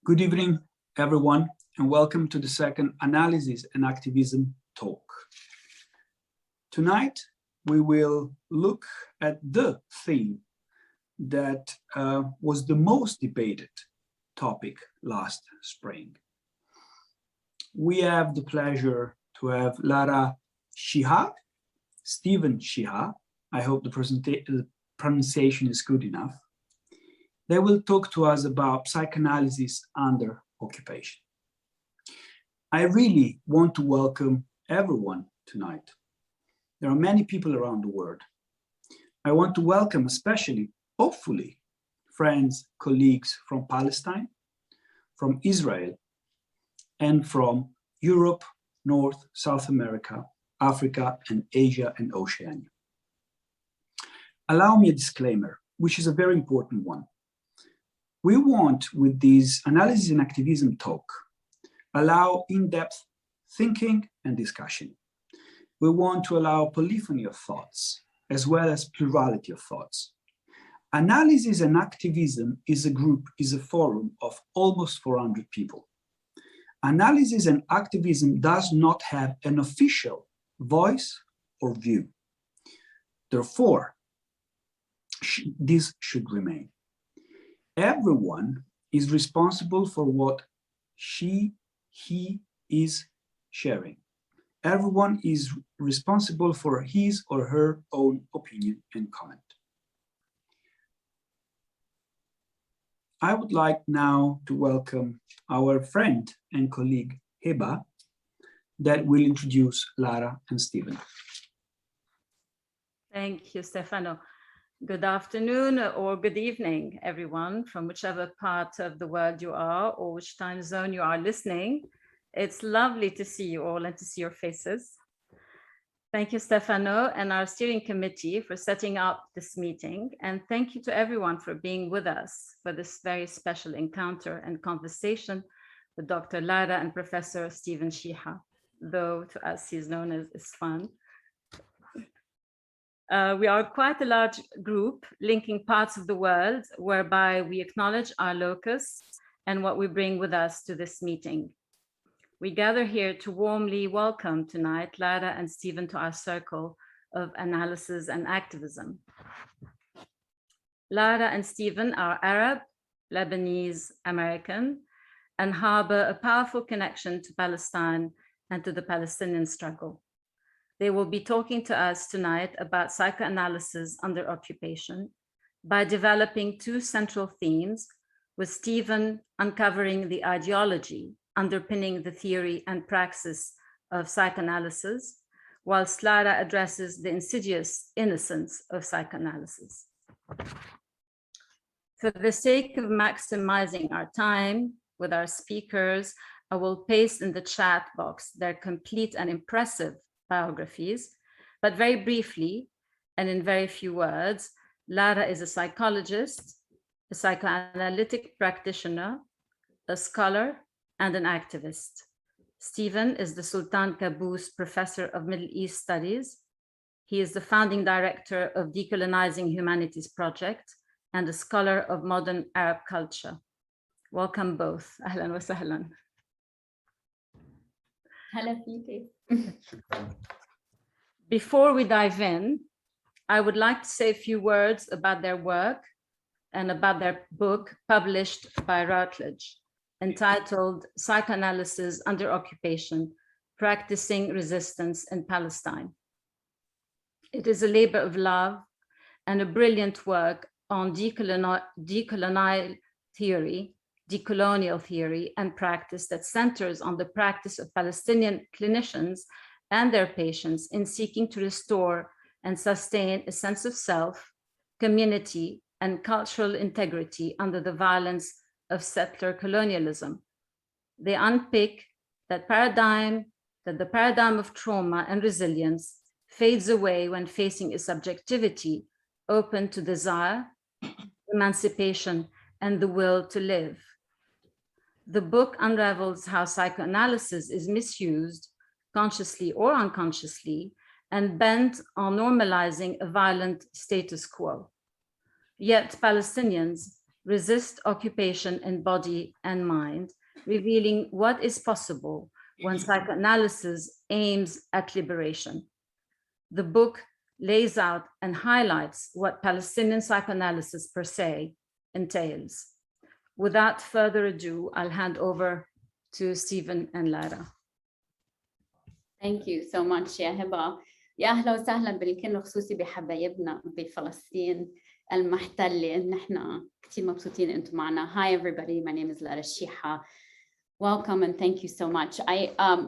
Good evening, everyone, and welcome to the second Analysis and Activism talk. Tonight, we will look at the theme that was the most debated topic last spring. We have the pleasure to have Lara Sheehi, Stephen Sheehi, I hope the pronunciation is good enough. They will talk to us about psychoanalysis under occupation. I really want to welcome everyone tonight. There are many people around the world. I want to welcome especially, hopefully, friends, colleagues from Palestine, from Israel, and from Europe, North, South America, Africa, and Asia and Oceania. Allow me a disclaimer, which is a very important one. We want, with this analysis and activism talk, allow in-depth thinking and discussion. We want to allow polyphony of thoughts, as well as plurality of thoughts. Analysis and activism is a forum of almost 400 people. Analysis and activism does not have an official voice or view. Therefore, this should remain. Everyone is responsible for what he is sharing. Everyone is responsible for his or her own opinion and comment. I would like now to welcome our friend and colleague, Heba, that will introduce Lara and Stephen. Thank you, Stefano. Good afternoon or good evening, everyone, from whichever part of the world you are or which time zone you are listening. It's lovely to see you all and to see your faces. Thank you, Stefano, and our steering committee for setting up this meeting. And thank you to everyone for being with us for this very special encounter and conversation with Dr. Lara and Professor Stephen Sheehi, though to us he's known as Isfan. We are quite a large group linking parts of the world whereby we acknowledge our locus and what we bring with us to this meeting. We gather here to warmly welcome tonight Lara and Stephen to our circle of analysis and activism. Lara and Stephen are Arab, Lebanese, American, and harbor a powerful connection to Palestine and to the Palestinian struggle. They will be talking to us tonight about psychoanalysis under occupation by developing two central themes, with Stephen uncovering the ideology underpinning the theory and praxis of psychoanalysis, whilst Lara addresses the insidious innocence of psychoanalysis. For the sake of maximizing our time with our speakers, I will paste in the chat box their complete and impressive biographies, but very briefly and in very few words, Lara is a psychologist, a psychoanalytic practitioner, a scholar, and an activist. Stephen is the Sultan Qaboos Professor of Middle East Studies. He is the founding director of Decolonizing Humanities Project and a scholar of modern Arab culture. Welcome both. Ahlan wa sahlan. Hello, Pete. Before we dive in, I would like to say a few words about their work and about their book published by Routledge, entitled Psychoanalysis Under Occupation, Practicing Resistance in Palestine. It is a labor of love and a brilliant work on decolonial theory and practice that centers on the practice of Palestinian clinicians and their patients in seeking to restore and sustain a sense of self, community, and cultural integrity under the violence of settler colonialism. They unpick that the paradigm of trauma and resilience fades away when facing a subjectivity open to desire, emancipation, and the will to live. The book unravels how psychoanalysis is misused, consciously or unconsciously, and bent on normalizing a violent status quo. Yet Palestinians, resist occupation in body and mind, revealing what is possible when psychoanalysis aims at liberation. The book lays out and highlights what Palestinian psychoanalysis per se entails. Without further ado, I'll hand over to Stephen and Lara. Thank you so much يا هبة. يا أهلا وسهلا بالكل خصوصي بحبايبنا بفلسطين المحتلة. نحن كتير مبسوطين أنتم معنا. Hi everybody, my name is Lara Sheehi. Welcome and thank you so much.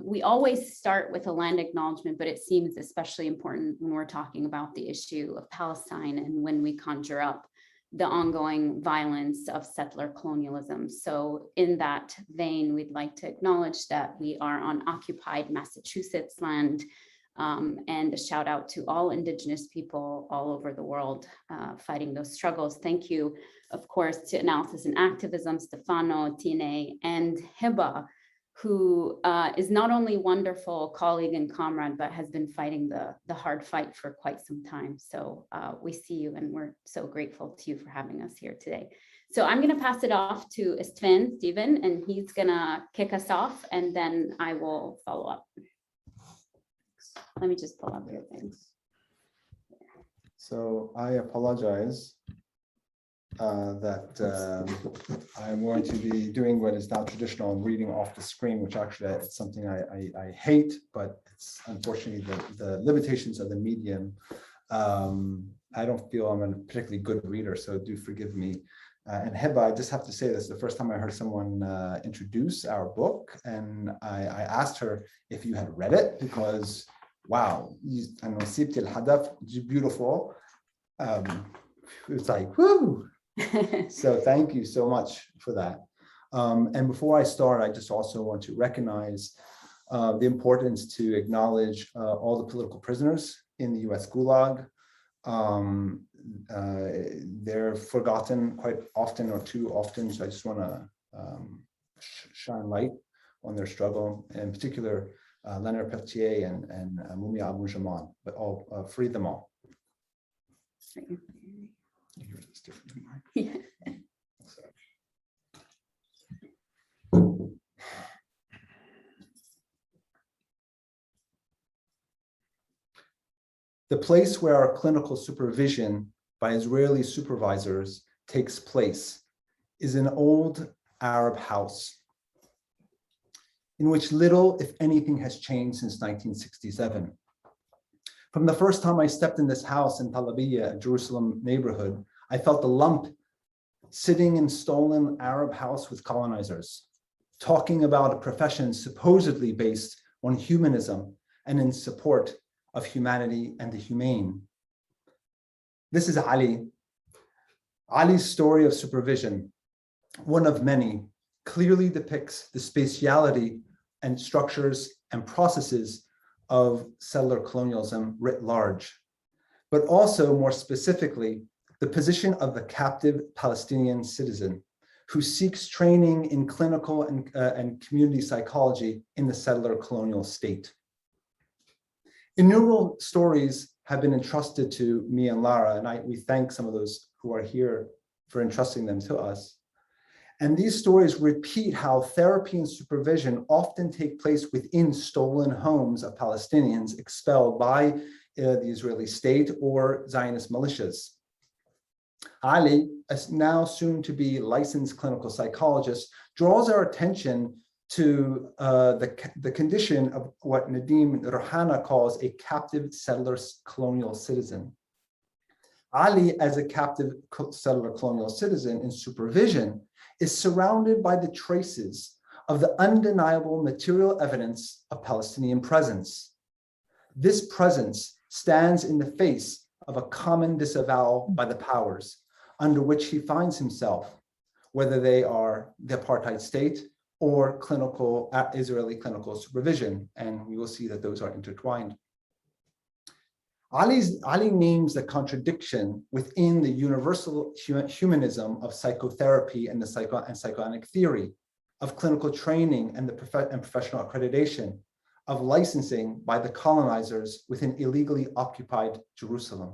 We always start with a land acknowledgement, but it seems especially important when we're talking about the issue of Palestine and when we conjure up the ongoing violence of settler colonialism. So in that vein, we'd like to acknowledge that we are on occupied Massachusetts land, and a shout out to all Indigenous people all over the world fighting those struggles. Thank you, of course, to Analysis and Activism, Stefano, Tine, and Hiba, who is not only wonderful colleague and comrade, but has been fighting the hard fight for quite some time. So we see you and we're so grateful to you for having us here today. So I'm gonna pass it off to Stephen, and he's gonna kick us off and then I will follow up. Let me just pull up your things. So I apologize that I'm going to be doing what is now traditional and reading off the screen, which actually it's something I hate, but it's unfortunately the limitations of the medium. I don't feel I'm a particularly good reader, so do forgive me. And Heba, I just have to say this is the first time I heard someone introduce our book, and I asked her if you had read it, because wow, beautiful. It's like, woo! So thank you so much for that. And before I start, I just also want to recognize the importance to acknowledge all the political prisoners in the US Gulag. They're forgotten quite often or too often, so I just want to shine light on their struggle, in particular Leonard Peltier and Mumia Abu Jamal, but all free them all. Yours is different than mine. Yeah. The place where our clinical supervision by Israeli supervisors takes place is an old Arab house in which little, if anything, has changed since 1967. From the first time I stepped in this house in Talabiyya, a Jerusalem neighborhood, I felt a lump sitting in stolen Arab house with colonizers, talking about a profession supposedly based on humanism and in support of humanity and the humane. This is Ali. Ali's story of supervision, one of many, clearly depicts the spatiality and structures and processes of settler colonialism writ large, but also more specifically, the position of the captive Palestinian citizen who seeks training in clinical and community psychology in the settler colonial state. Innumerable stories have been entrusted to me and Lara, and we thank some of those who are here for entrusting them to us. And these stories repeat how therapy and supervision often take place within stolen homes of Palestinians expelled by the Israeli state or Zionist militias. Ali, a now soon to be licensed clinical psychologist, draws our attention to the condition of what Nadim Rouhana calls a captive settler colonial citizen. Ali, as a captive settler colonial citizen in supervision, is surrounded by the traces of the undeniable material evidence of Palestinian presence. This presence stands in the face of a common disavowal by the powers under which he finds himself, whether they are the apartheid state or clinical Israeli clinical supervision, and we will see that those are intertwined. Ali names the contradiction within the universal humanism of psychotherapy and the psychoanalytic theory, of clinical training and professional accreditation, of licensing by the colonizers within illegally occupied Jerusalem.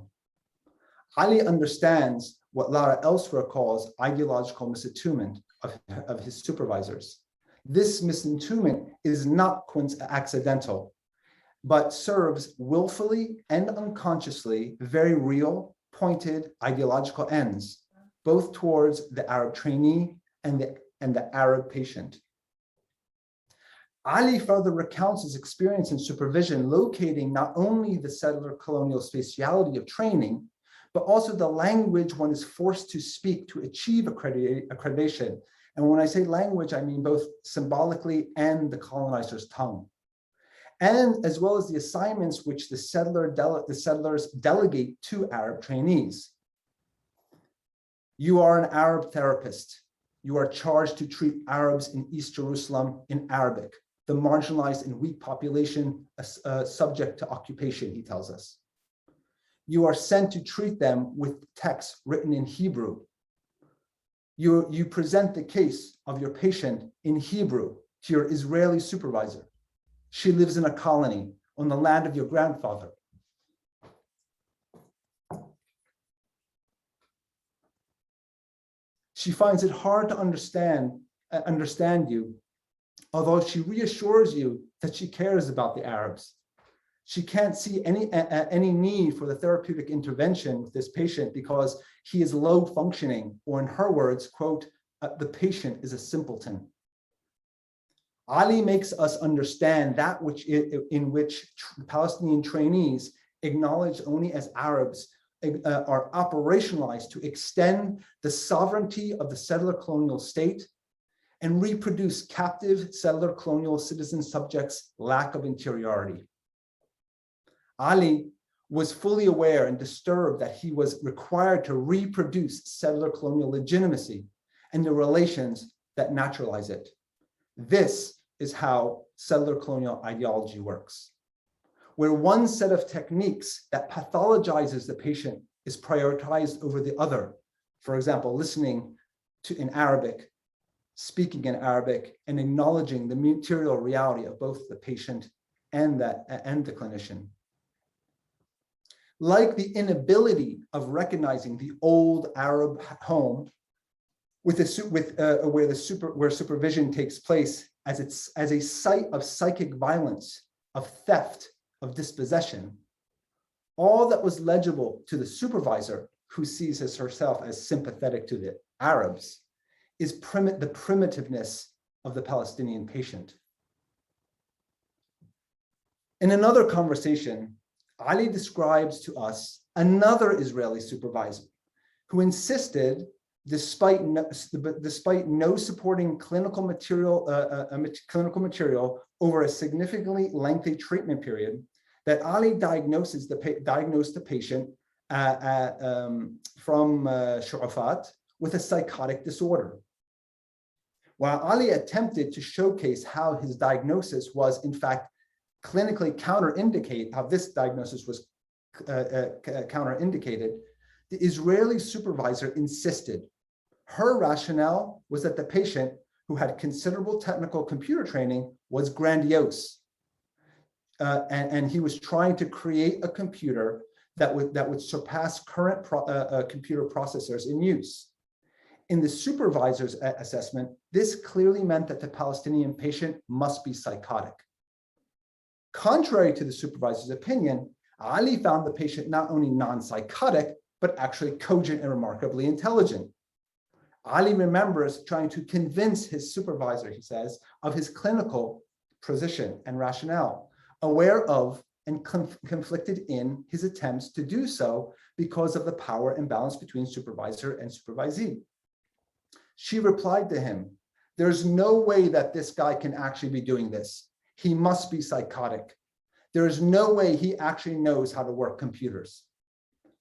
Ali understands what Lara elsewhere calls ideological misattunement of his supervisors. This misattunement is not accidental, but serves willfully and unconsciously very real, pointed ideological ends, both towards the Arab trainee and the Arab patient. Ali further recounts his experience in supervision, locating not only the settler colonial spatiality of training, but also the language one is forced to speak to achieve accreditation. And when I say language, I mean both symbolically and the colonizer's tongue. And as well as the assignments which the settlers delegate to Arab trainees. You are an Arab therapist. You are charged to treat Arabs in East Jerusalem in Arabic, the marginalized and weak population subject to occupation, he tells us. You are sent to treat them with texts written in Hebrew. You present the case of your patient in Hebrew to your Israeli supervisor. She lives in a colony on the land of your grandfather. She finds it hard to understand you, although she reassures you that she cares about the Arabs. She can't see any need for the therapeutic intervention with this patient because he is low functioning, or in her words, quote, the patient is a simpleton. Ali makes us understand that in which Palestinian trainees, acknowledged only as Arabs, are operationalized to extend the sovereignty of the settler colonial state and reproduce captive settler colonial citizen subjects' lack of interiority. Ali was fully aware and disturbed that he was required to reproduce settler colonial legitimacy and the relations that naturalize it. This is how settler colonial ideology works, where one set of techniques that pathologizes the patient is prioritized over the other. For example, listening in Arabic, speaking in Arabic, and acknowledging the material reality of both the patient and the clinician. Like the inability of recognizing the old Arab home where supervision takes place as a site of psychic violence, of theft, of dispossession, all that was legible to the supervisor, who sees herself as sympathetic to the Arabs, is the primitiveness of the Palestinian patient. In another conversation, Ali describes to us another Israeli supervisor who insisted, despite no supporting clinical material over a significantly lengthy treatment period, that Ali diagnosed the patient from Shu'afat with a psychotic disorder. While Ali attempted to showcase how his diagnosis was in fact clinically counterindicated, how this diagnosis was counterindicated, the Israeli supervisor insisted. Her rationale was that the patient, who had considerable technical computer training, was grandiose. And he was trying to create a computer that would surpass current computer processors in use. In the supervisor's assessment, this clearly meant that the Palestinian patient must be psychotic. Contrary to the supervisor's opinion, Ali found the patient not only non-psychotic, but actually cogent and remarkably intelligent. Ali remembers trying to convince his supervisor, he says, of his clinical position and rationale, aware of and conflicted in his attempts to do so because of the power imbalance between supervisor and supervisee. She replied to him, "There's no way that this guy can actually be doing this. He must be psychotic. There is no way he actually knows how to work computers."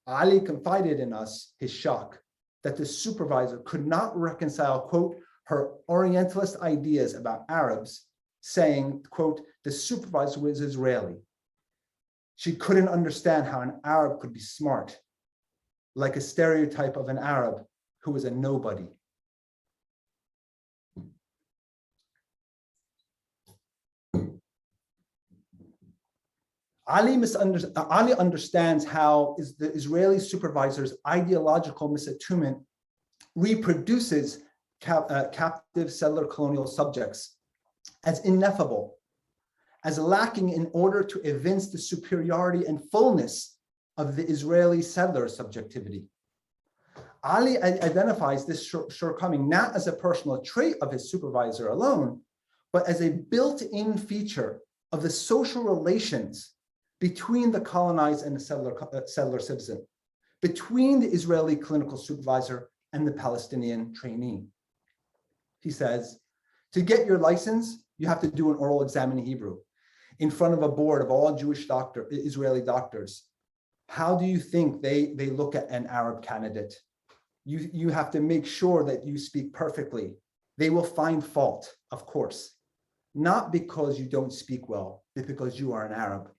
Ali confided in us his shock that the supervisor could not reconcile, quote, her Orientalist ideas about Arabs, saying, quote, the supervisor was Israeli. She couldn't understand how an Arab could be smart, like a stereotype of an Arab who was a nobody. Ali understands how the Israeli supervisor's ideological misattunement reproduces captive settler colonial subjects as ineffable, as lacking in order to evince the superiority and fullness of the Israeli settler subjectivity. Ali identifies this shortcoming not as a personal trait of his supervisor alone, but as a built-in feature of the social relations between the colonized and the settler citizen, between the Israeli clinical supervisor and the Palestinian trainee. He says, to get your license, you have to do an oral exam in Hebrew in front of a board of all Jewish Israeli doctors. How do you think they look at an Arab candidate? You have to make sure that you speak perfectly. They will find fault, of course, not because you don't speak well, but because you are an Arab.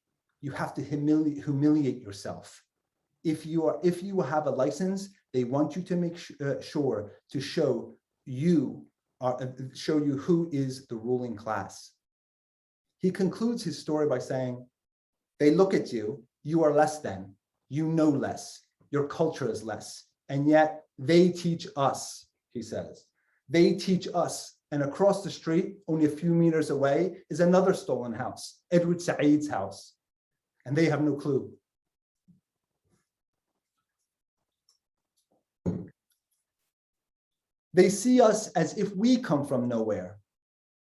You have to humiliate yourself. If you have a license, they want you to make sure to show you who is the ruling class. He concludes his story by saying, they look at you, you are less than, you know less, your culture is less, and yet they teach us, he says. They teach us, and across the street, only a few meters away, is another stolen house, Edward Said's house, and they have no clue. They see us as if we come from nowhere.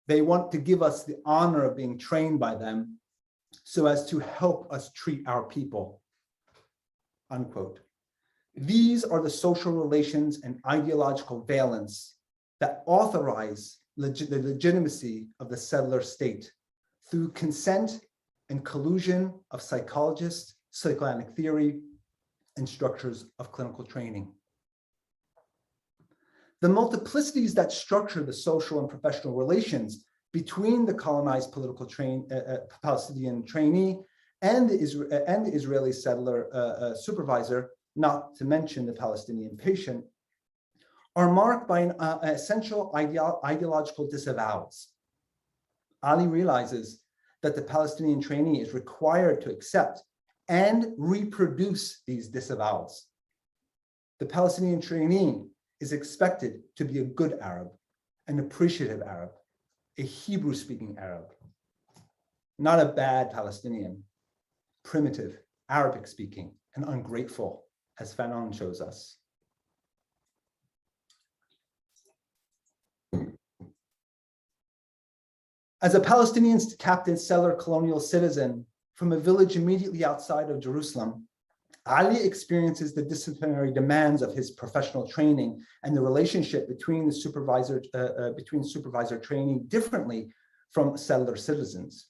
They want to give us the honor of being trained by them so as to help us treat our people, unquote. These are the social relations and ideological valence that authorize the legitimacy of the settler state through consent and collusion of psychologists, psychoanalytic theory, and structures of clinical training. The multiplicities that structure the social and professional relations between the colonized political Palestinian trainee and the Israeli settler supervisor, not to mention the Palestinian patient, are marked by an essential ideological disavows. Ali realizes that the Palestinian trainee is required to accept and reproduce these disavows. The Palestinian trainee is expected to be a good Arab, an appreciative Arab, a Hebrew-speaking Arab, not a bad Palestinian, primitive, Arabic-speaking, and ungrateful, as Fanon shows us. As a Palestinian captive settler colonial citizen from a village immediately outside of Jerusalem, Ali experiences the disciplinary demands of his professional training and the relationship between the supervisor trainee differently from settler citizens.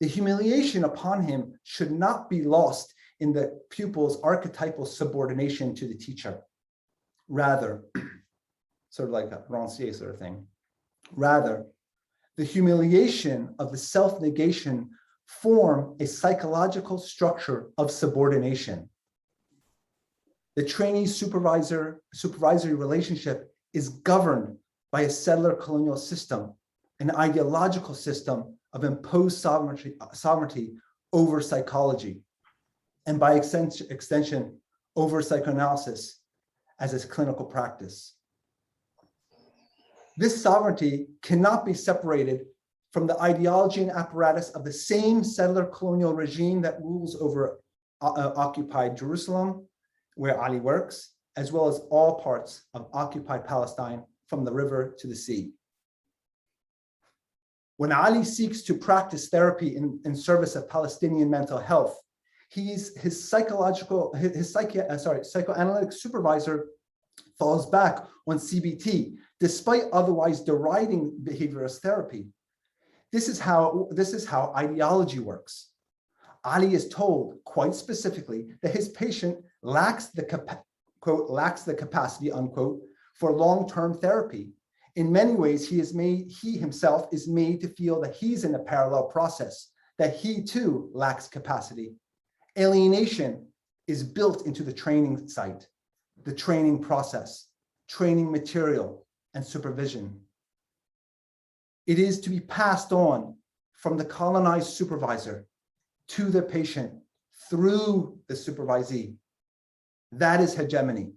The humiliation upon him should not be lost in the pupil's archetypal subordination to the teacher. Rather, sort of like a Rancière sort of thing. Rather, the humiliation of the self-negation form a psychological structure of subordination. The trainee-supervisory relationship is governed by a settler colonial system, an ideological system of imposed sovereignty over psychology, and by extension, over psychoanalysis as a clinical practice. This sovereignty cannot be separated from the ideology and apparatus of the same settler colonial regime that rules over occupied Jerusalem, where Ali works, as well as all parts of occupied Palestine from the river to the sea. When Ali seeks to practice therapy in service of Palestinian mental health, his psychoanalytic supervisor falls back on CBT, despite otherwise deriding behaviorist therapy. This is how ideology works. Ali is told quite specifically that his patient lacks the capacity, unquote, for long-term therapy. In many ways, he himself is made to feel that he's in a parallel process, that he too lacks capacity. Alienation is built into the training site, the training process, training material, and supervision. It is to be passed on from the colonized supervisor to the patient through the supervisee. That is hegemony.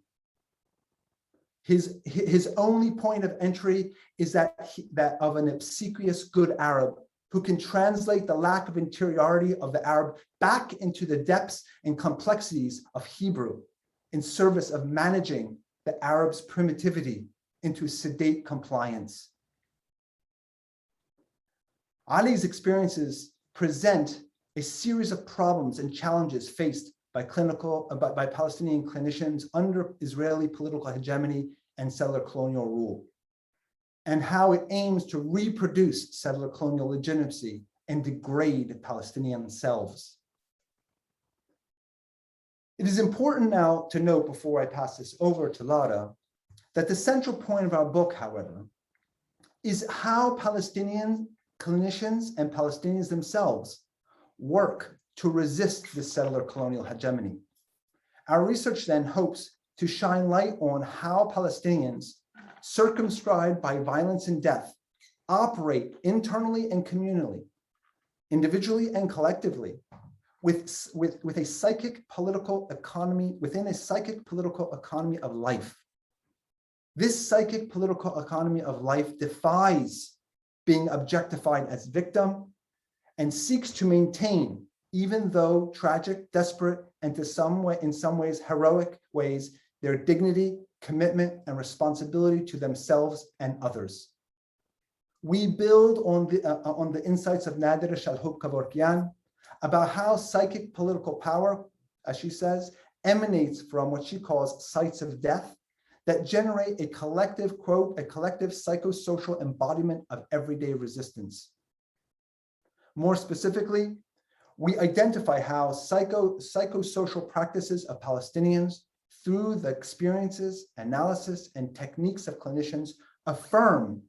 His only point of entry is that of an obsequious good Arab who can translate the lack of interiority of the Arab back into the depths and complexities of Hebrew in service of managing the Arab's primitivity into sedate compliance. Ali's experiences present a series of problems and challenges faced by Palestinian clinicians under Israeli political hegemony and settler colonial rule, and how it aims to reproduce settler colonial legitimacy and degrade Palestinian selves. It is important now to note, before I pass this over to Lara, that the central point of our book, however, is how Palestinian clinicians and Palestinians themselves work to resist the settler colonial hegemony. Our research then hopes to shine light on how Palestinians, circumscribed by violence and death, operate internally and communally, individually and collectively, with a psychic political economy, within a psychic political economy of life. This psychic political economy of life defies being objectified as victim and seeks to maintain, even though tragic, desperate, and in some ways heroic ways, their dignity, commitment, and responsibility to themselves and others. We build on the insights of Nadira Shalhoub-Kevorkian about how psychic political power, as she says, emanates from what she calls sites of death that generate a collective, quote, a collective psychosocial embodiment of everyday resistance. More specifically, we identify how psychosocial practices of Palestinians through the experiences, analysis, and techniques of clinicians affirm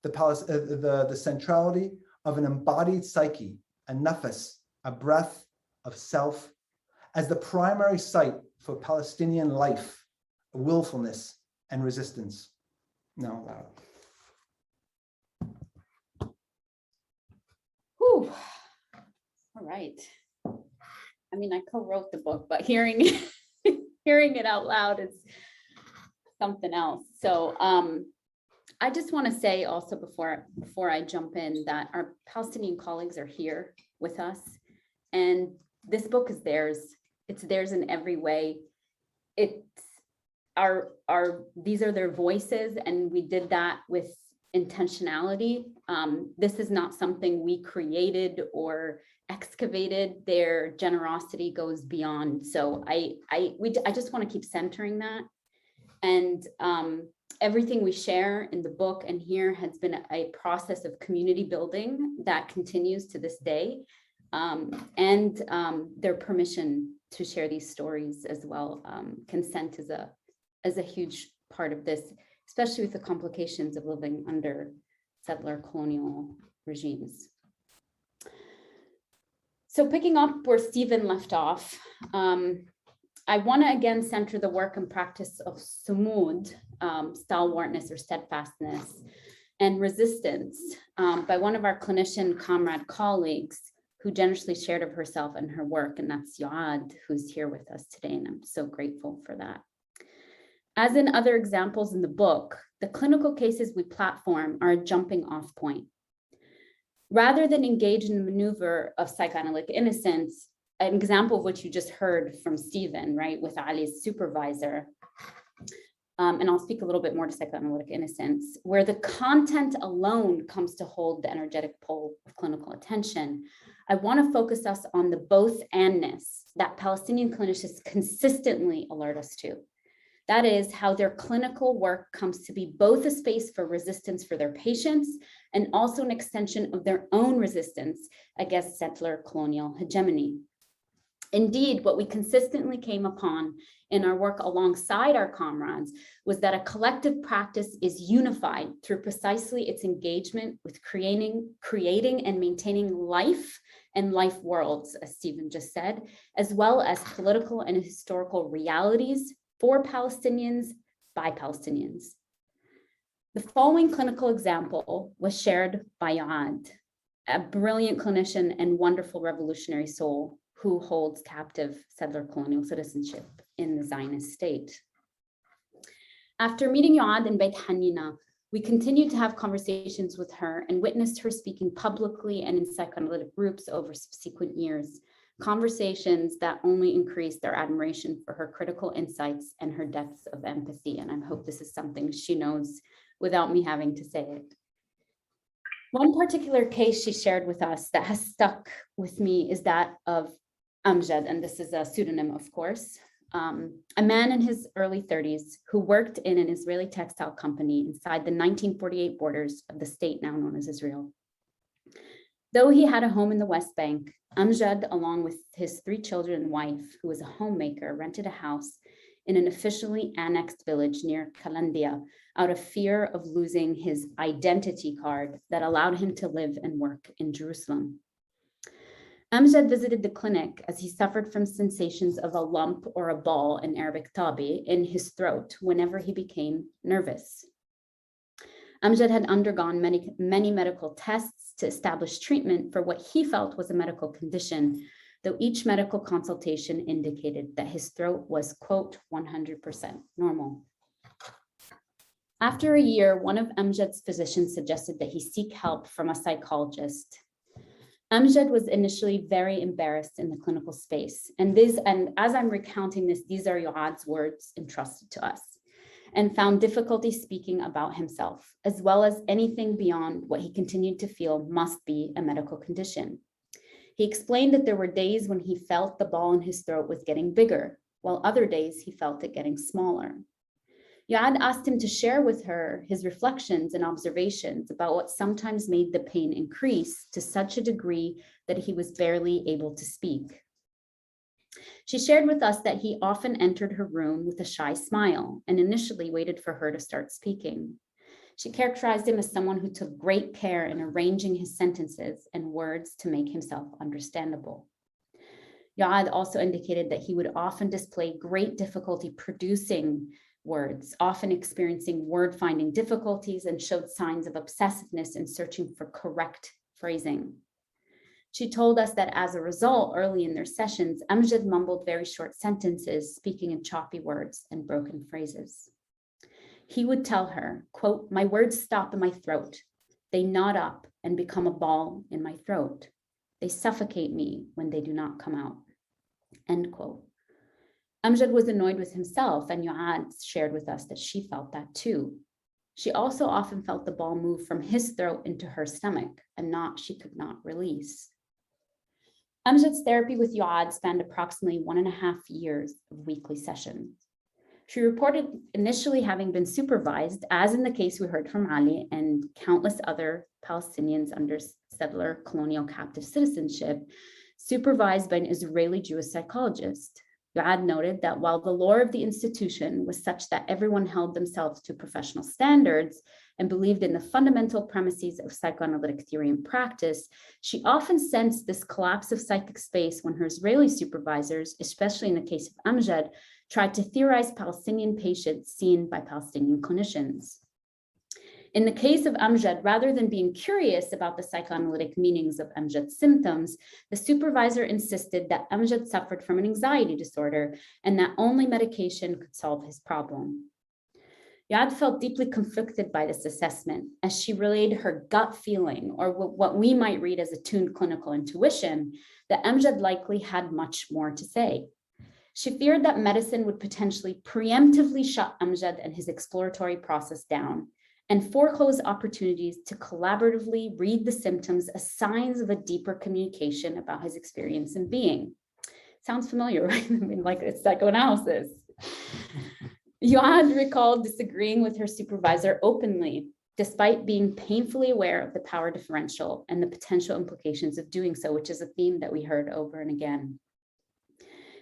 the centrality of an embodied psyche, a nafas, a breath of self, as the primary site for Palestinian life, willfulness, and resistance. Now, Lara. Whew. All right. I mean, I co-wrote the book, but hearing it out loud is something else. So I just want to say also before I jump in that our Palestinian colleagues are here with us, and this book is theirs. It's theirs in every way. These are their voices, and we did that with intentionality. This is not something we created or excavated. Their generosity goes beyond. So I just want to keep centering that. And everything we share in the book and here has been a process of community building that continues to this day. And their permission to share these stories as well. Consent is a huge part of this, especially with the complications of living under settler colonial regimes. So picking up where Stephen left off, I want to again center the work and practice of sumud, stalwartness or steadfastness, and resistance by one of our clinician comrade colleagues who generously shared of herself and her work, and that's Yoad, who's here with us today, and I'm so grateful for that. As in other examples in the book, the clinical cases we platform are a jumping off point. Rather than engage in the maneuver of psychoanalytic innocence, an example of which you just heard from Stephen, right, with Ali's supervisor, and I'll speak a little bit more to psychoanalytic innocence, where the content alone comes to hold the energetic pole of clinical attention, I want to focus us on the both andness that Palestinian clinicians consistently alert us to. That is how their clinical work comes to be both a space for resistance for their patients and also an extension of their own resistance against settler colonial hegemony. Indeed, what we consistently came upon in our work alongside our comrades was that a collective practice is unified through precisely its engagement with creating and maintaining life and life worlds, as Stephen just said, as well as political and historical realities for Palestinians by Palestinians. The following clinical example was shared by Yoad a brilliant clinician and wonderful revolutionary soul who holds captive settler colonial citizenship in the Zionist state. After meeting Yuad in Beit Hanina, we continued to have conversations with her and witnessed her speaking publicly and in psychoanalytic groups over subsequent years, conversations that only increased our admiration for her critical insights and her depths of empathy. And I hope this is something she knows without me having to say it. One particular case she shared with us that has stuck with me is that of Amjad, and this is a pseudonym, of course, a man in his early 30s who worked in an Israeli textile company inside the 1948 borders of the state now known as Israel. Though he had a home in the West Bank, Amjad, along with his 3 children and wife, who was a homemaker, rented a house in an officially annexed village near Kalandia out of fear of losing his identity card that allowed him to live and work in Jerusalem. Amjad visited the clinic as he suffered from sensations of a lump or a ball, in Arabic tabi, in his throat whenever he became nervous. Amjad had undergone many medical tests to establish treatment for what he felt was a medical condition, though each medical consultation indicated that his throat was, quote, 100% normal. After a year, one of Amjad's physicians suggested that he seek help from a psychologist. Amjad was initially very embarrassed in the clinical space. And as I'm recounting this, these are Yuad's words entrusted to us, and found difficulty speaking about himself, as well as anything beyond what he continued to feel must be a medical condition. He explained that there were days when he felt the ball in his throat was getting bigger, while other days he felt it getting smaller. Yuad asked him to share with her his reflections and observations about what sometimes made the pain increase to such a degree that he was barely able to speak. She shared with us that he often entered her room with a shy smile and initially waited for her to start speaking. She characterized him as someone who took great care in arranging his sentences and words to make himself understandable. Yuad also indicated that he would often display great difficulty producing words, often experiencing word-finding difficulties, and showed signs of obsessiveness in searching for correct phrasing. She told us that as a result, early in their sessions, Amjad mumbled very short sentences, speaking in choppy words and broken phrases. He would tell her, quote, "My words stop in my throat. They knot up and become a ball in my throat. They suffocate me when they do not come out," end quote. Amjad was annoyed with himself, and Yuad shared with us that she felt that too. She also often felt the ball move from his throat into her stomach, a knot she could not release. Amjad's therapy with Yuad spanned approximately 1.5 years of weekly sessions. She reported initially having been supervised, as in the case we heard from Ali and countless other Palestinians under settler colonial captive citizenship, supervised by an Israeli Jewish psychologist. Yuad noted that while the lore of the institution was such that everyone held themselves to professional standards and believed in the fundamental premises of psychoanalytic theory and practice, she often sensed this collapse of psychic space when her Israeli supervisors, especially in the case of Amjad, tried to theorize Palestinian patients seen by Palestinian clinicians. In the case of Amjad, rather than being curious about the psychoanalytic meanings of Amjad's symptoms, the supervisor insisted that Amjad suffered from an anxiety disorder and that only medication could solve his problem. Yuad felt deeply conflicted by this assessment as she relayed her gut feeling, or what we might read as attuned clinical intuition, that Amjad likely had much more to say. She feared that medicine would potentially preemptively shut Amjad and his exploratory process down and foreclose opportunities to collaboratively read the symptoms as signs of a deeper communication about his experience and being. Sounds familiar, right? I mean, like it's psychoanalysis. Yuad recalled disagreeing with her supervisor openly, despite being painfully aware of the power differential and the potential implications of doing so, which is a theme that we heard over and again.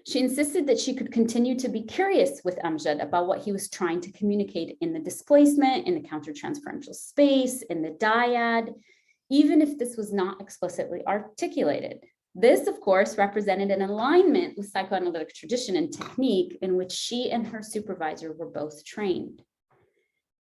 She insisted that she could continue to be curious with Amjad about what he was trying to communicate in the displacement, in the countertransferential space, in the dyad, even if this was not explicitly articulated. This, of course, represented an alignment with psychoanalytic tradition and technique in which she and her supervisor were both trained.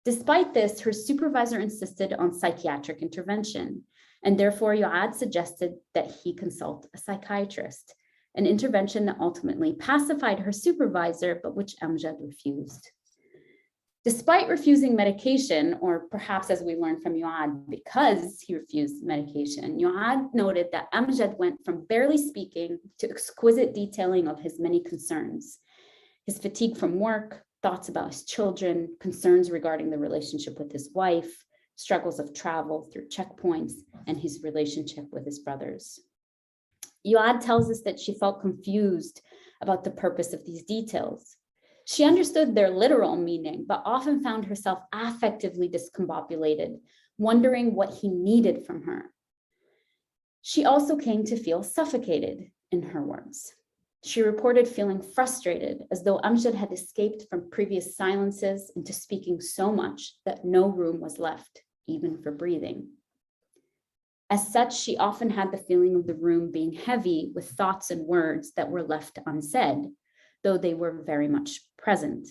Despite this, her supervisor insisted on psychiatric intervention, and therefore Yuad suggested that he consult a psychiatrist, an intervention that ultimately pacified her supervisor, but which Amjad refused. Despite refusing medication, or perhaps as we learned from Yuad, because he refused medication, Yuad noted that Amjad went from barely speaking to exquisite detailing of his many concerns, his fatigue from work, thoughts about his children, concerns regarding the relationship with his wife, struggles of travel through checkpoints, and his relationship with his brothers. Yuad tells us that she felt confused about the purpose of these details. She understood their literal meaning, but often found herself affectively discombobulated, wondering what he needed from her. She also came to feel suffocated, in her words. She reported feeling frustrated, as though Amjad had escaped from previous silences into speaking so much that no room was left, even for breathing. As such, she often had the feeling of the room being heavy with thoughts and words that were left unsaid, though they were very much present.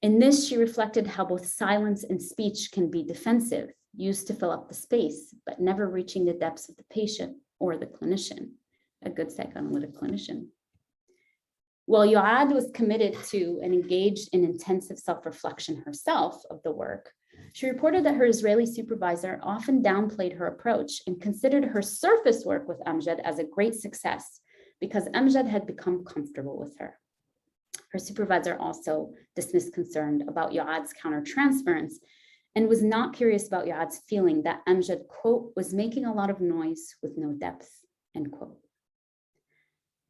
In this, she reflected how both silence and speech can be defensive, used to fill up the space, but never reaching the depths of the patient or the clinician, a good psychoanalytic clinician. While Yuad was committed to and engaged in intensive self-reflection herself of the work, she reported that her Israeli supervisor often downplayed her approach and considered her surface work with Amjad as a great success because Amjad had become comfortable with her. Her supervisor also dismissed concern about Yuad's countertransference and was not curious about Yuad's feeling that Amjad, quote, was making a lot of noise with no depth, end quote.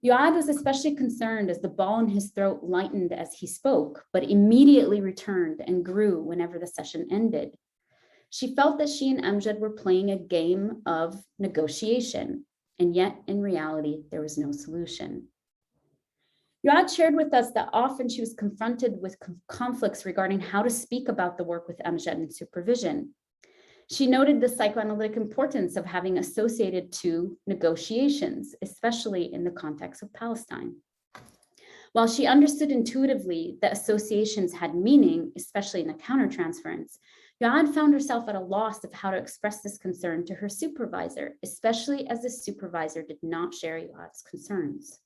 Yuad was especially concerned as the ball in his throat lightened as he spoke, but immediately returned and grew whenever the session ended. She felt that she and Amjad were playing a game of negotiation, and yet in reality, there was no solution. Yuad shared with us that often she was confronted with conflicts regarding how to speak about the work with Amjad in supervision. She noted the psychoanalytic importance of having associated to negotiations, especially in the context of Palestine. While she understood intuitively that associations had meaning, especially in the countertransference, Yuad found herself at a loss of how to express this concern to her supervisor, especially as the supervisor did not share Yuad's concerns.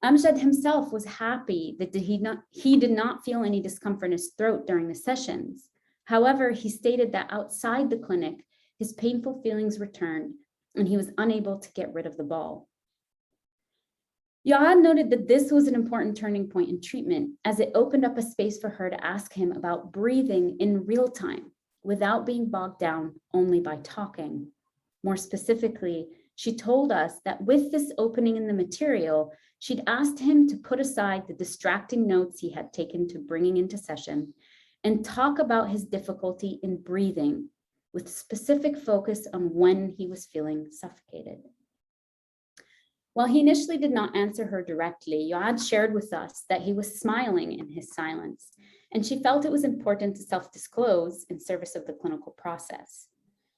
Amjad himself was happy that he did not feel any discomfort in his throat during the sessions. However, he stated that outside the clinic, his painful feelings returned and he was unable to get rid of the ball. Yuad noted that this was an important turning point in treatment as it opened up a space for her to ask him about breathing in real time without being bogged down only by talking. More specifically, she told us that with this opening in the material, she'd asked him to put aside the distracting notes he had taken to bringing into session and talk about his difficulty in breathing with specific focus on when he was feeling suffocated. While he initially did not answer her directly, Yuad shared with us that he was smiling in his silence, and she felt it was important to self-disclose in service of the clinical process.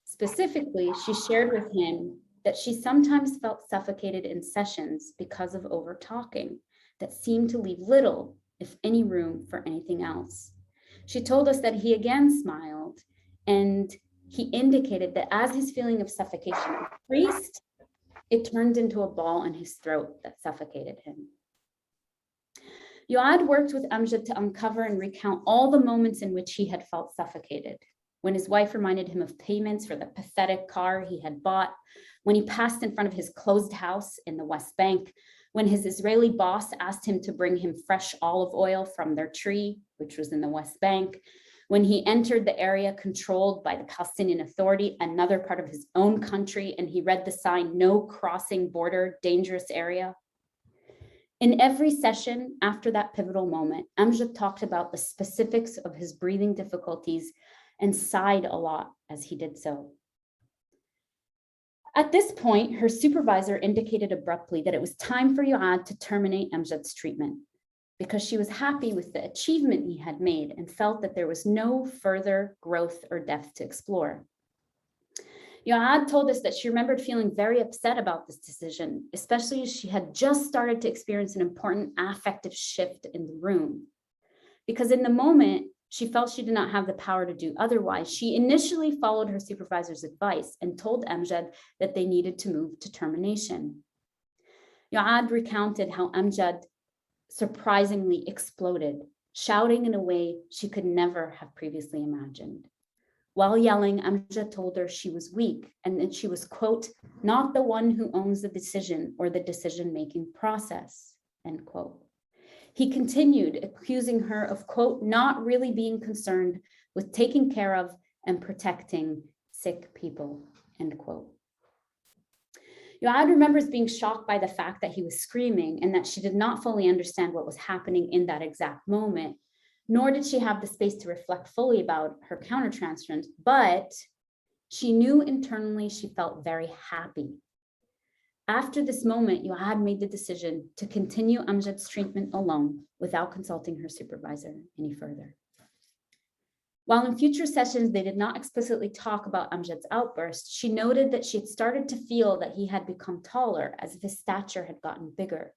Specifically, she shared with him that she sometimes felt suffocated in sessions because of over-talking that seemed to leave little, if any, room for anything else. She told us that he again smiled, and he indicated that as his feeling of suffocation increased, it turned into a ball in his throat that suffocated him. Yuad worked with Amjad to uncover and recount all the moments in which he had felt suffocated. When his wife reminded him of payments for the pathetic car he had bought, when he passed in front of his closed house in the West Bank, when his Israeli boss asked him to bring him fresh olive oil from their tree, which was in the West Bank, when he entered the area controlled by the Palestinian Authority, another part of his own country, and he read the sign, "No crossing border, dangerous area." In every session after that pivotal moment, Amjad talked about the specifics of his breathing difficulties and sighed a lot as he did so. At this point, her supervisor indicated abruptly that it was time for Yuad to terminate Amjad's treatment because she was happy with the achievement he had made and felt that there was no further growth or depth to explore. Yuad told us that she remembered feeling very upset about this decision, especially as she had just started to experience an important affective shift in the room. Because in the moment, She felt she did not have the power to do otherwise. She initially followed her supervisor's advice and told Amjad that they needed to move to termination. Yuad recounted how Amjad surprisingly exploded, shouting in a way she could never have previously imagined. While yelling, Amjad told her she was weak and that she was, quote, not the one who owns the decision or the decision-making process, end quote. He continued, accusing her of, quote, not really being concerned with taking care of and protecting sick people, end quote. Yuad remembers being shocked by the fact that he was screaming and that she did not fully understand what was happening in that exact moment, nor did she have the space to reflect fully about her countertransference, but she knew internally she felt very happy. After this moment, Yuad made the decision to continue Amjad's treatment alone without consulting her supervisor any further. While in future sessions, they did not explicitly talk about Amjad's outburst, she noted that she had started to feel that he had become taller as if his stature had gotten bigger.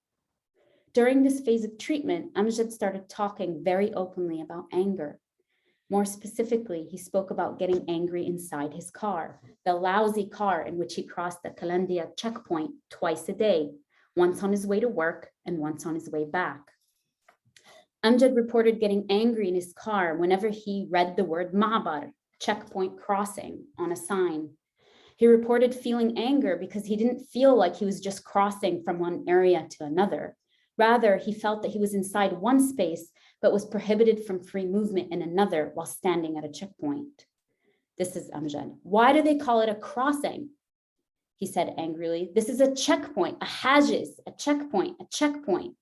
During this phase of treatment, Amjad started talking very openly about anger. More specifically, he spoke about getting angry inside his car, the lousy car in which he crossed the Kalandia checkpoint twice a day, once on his way to work and once on his way back. Amjad reported getting angry in his car whenever he read the word ma'bar, checkpoint crossing, on a sign. He reported feeling anger because he didn't feel like he was just crossing from one area to another. Rather, he felt that he was inside one space, but was prohibited from free movement in another while standing at a checkpoint. This is Amjad. Why do they call it a crossing? He said angrily. This is a checkpoint, a hajiz, a checkpoint, a checkpoint.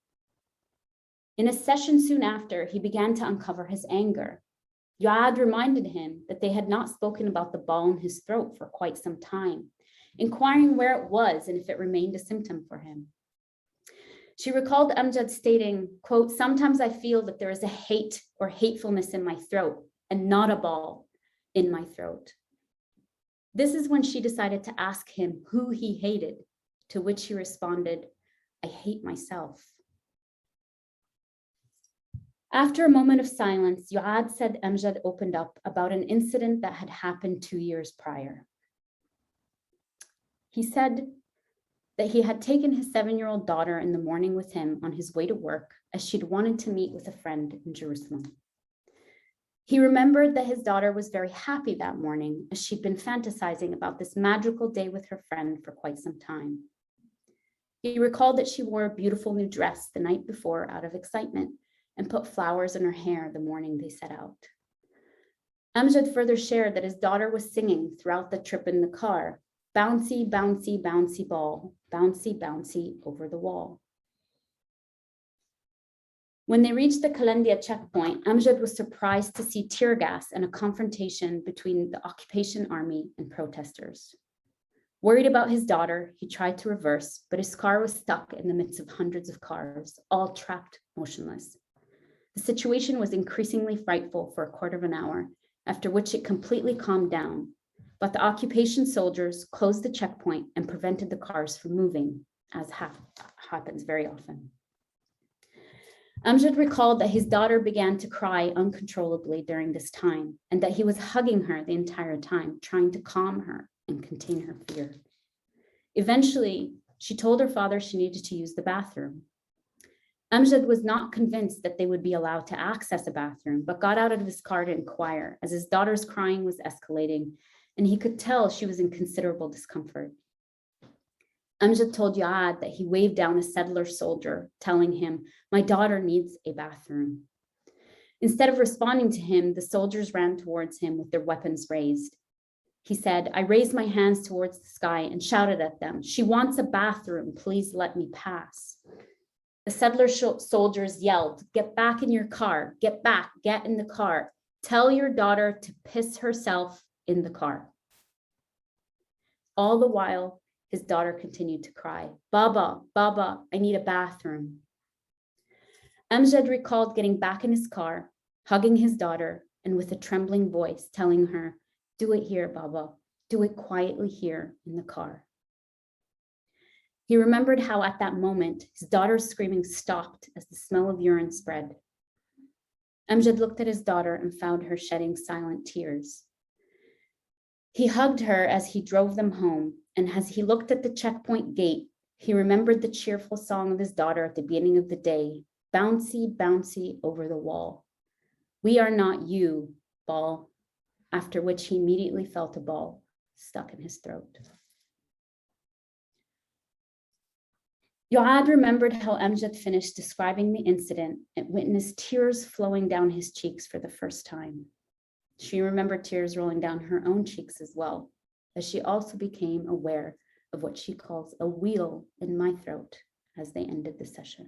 In a session soon after, he began to uncover his anger. Yuad reminded him that they had not spoken about the ball in his throat for quite some time, inquiring where it was and if it remained a symptom for him. She recalled Amjad stating, quote, sometimes I feel that there is a hate or hatefulness in my throat and not a ball in my throat. This is when she decided to ask him who he hated, to which he responded, I hate myself. After a moment of silence, Yuad said Amjad opened up about an incident that had happened 2 years prior. He said that he had taken his 7-year-old daughter in the morning with him on his way to work as she'd wanted to meet with a friend in Jerusalem. He remembered that his daughter was very happy that morning as she'd been fantasizing about this magical day with her friend for quite some time. He recalled that she wore a beautiful new dress the night before out of excitement and put flowers in her hair the morning they set out. Amjad further shared that his daughter was singing throughout the trip in the car, bouncy, bouncy, bouncy ball, bouncy, bouncy over the wall. When they reached the Kalandia checkpoint, Amjad was surprised to see tear gas and a confrontation between the occupation army and protesters. Worried about his daughter, he tried to reverse, but his car was stuck in the midst of hundreds of cars, all trapped motionless. The situation was increasingly frightful for a quarter of an hour, after which it completely calmed down. But the occupation soldiers closed the checkpoint and prevented the cars from moving, as happens very often. Amjad recalled that his daughter began to cry uncontrollably during this time, and that he was hugging her the entire time, trying to calm her and contain her fear. Eventually, she told her father she needed to use the bathroom. Amjad was not convinced that they would be allowed to access a bathroom, but got out of his car to inquire as his daughter's crying was escalating, and he could tell she was in considerable discomfort. Amjad told Yuad that he waved down a settler soldier, telling him, my daughter needs a bathroom. Instead of responding to him, the soldiers ran towards him with their weapons raised. He said, I raised my hands towards the sky and shouted at them, she wants a bathroom, please let me pass. The settler soldiers yelled, get back in your car, get back, get in the car. Tell your daughter to piss herself in the car. All the while, his daughter continued to cry, Baba, Baba, I need a bathroom. Amjad recalled getting back in his car, hugging his daughter, and with a trembling voice telling her, do it here, Baba, do it quietly here in the car. He remembered how at that moment, his daughter's screaming stopped as the smell of urine spread. Amjad looked at his daughter and found her shedding silent tears. He hugged her as he drove them home, and as he looked at the checkpoint gate, he remembered the cheerful song of his daughter at the beginning of the day, bouncy, bouncy over the wall. We are not you, ball, after which he immediately felt a ball stuck in his throat. Yoad remembered how Amjad finished describing the incident and witnessed tears flowing down his cheeks for the first time. She remembered tears rolling down her own cheeks as well, as she also became aware of what she calls a wheel in my throat as they ended the session.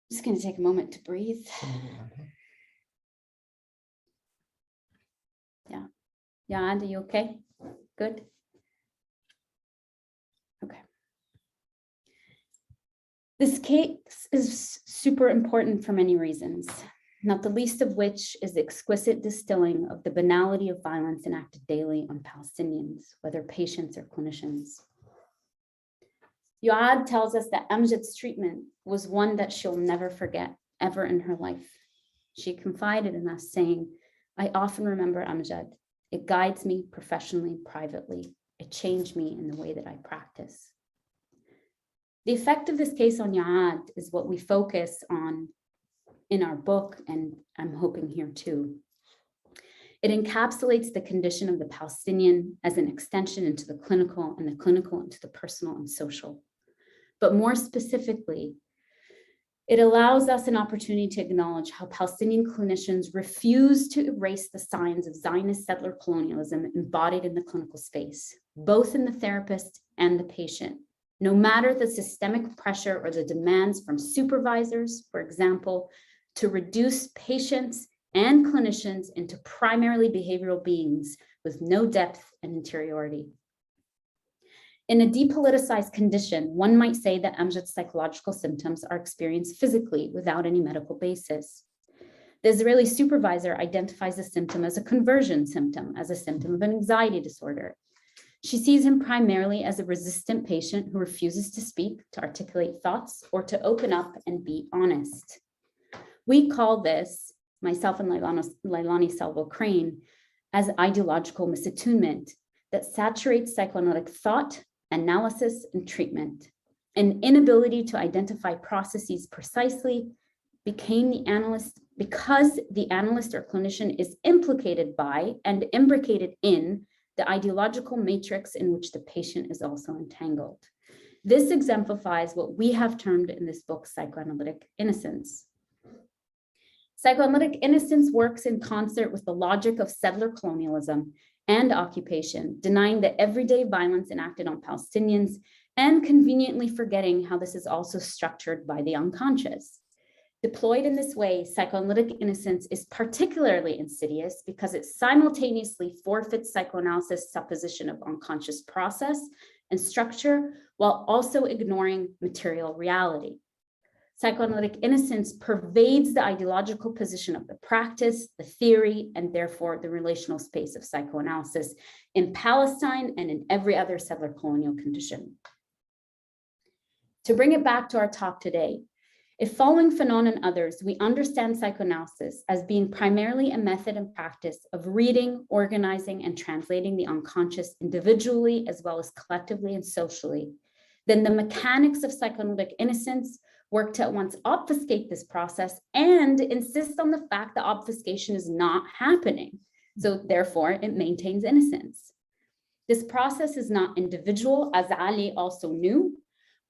I'm just going to take a moment to breathe. Yeah. Yoad, are you okay? Good. Okay. This case is super important for many reasons, not the least of which is the exquisite distilling of the banality of violence enacted daily on Palestinians, whether patients or clinicians. Yoad tells us that Amjad's treatment was one that she'll never forget ever in her life. She confided in us saying, I often remember Amjad. It guides me professionally, privately. It changed me in the way that I practice. The effect of this case on Yoad is what we focus on in our book, and I'm hoping here too. It encapsulates the condition of the Palestinian as an extension into the clinical and the clinical into the personal and social. But more specifically, it allows us an opportunity to acknowledge how Palestinian clinicians refuse to erase the signs of Zionist settler colonialism embodied in the clinical space, both in the therapist and the patient, no matter the systemic pressure or the demands from supervisors, for example, to reduce patients and clinicians into primarily behavioral beings with no depth and interiority. In a depoliticized condition, one might say that Amjad's psychological symptoms are experienced physically without any medical basis. The Israeli supervisor identifies the symptom as a conversion symptom, as a symptom of an anxiety disorder. She sees him primarily as a resistant patient who refuses to speak, to articulate thoughts, or to open up and be honest. We call this, myself and Leilani Salvo-Crane, as ideological misattunement that saturates psychoanalytic thought, analysis, and treatment. An inability to identify processes precisely because the analyst or clinician is implicated by and imbricated in the ideological matrix in which the patient is also entangled. This exemplifies what we have termed in this book psychoanalytic innocence. Psychoanalytic innocence works in concert with the logic of settler colonialism and occupation, denying the everyday violence enacted on Palestinians and conveniently forgetting how this is also structured by the unconscious. Deployed in this way, psychoanalytic innocence is particularly insidious because it simultaneously forfeits psychoanalysis' supposition of unconscious process and structure while also ignoring material reality. Psychoanalytic innocence pervades the ideological position of the practice, the theory, and therefore the relational space of psychoanalysis in Palestine and in every other settler colonial condition. To bring it back to our talk today, if following Fanon and others, we understand psychoanalysis as being primarily a method and practice of reading, organizing, and translating the unconscious individually as well as collectively and socially, then the mechanics of psychoanalytic innocence work to at once obfuscate this process and insist on the fact that obfuscation is not happening. So therefore, it maintains innocence. This process is not individual, as Ali also knew,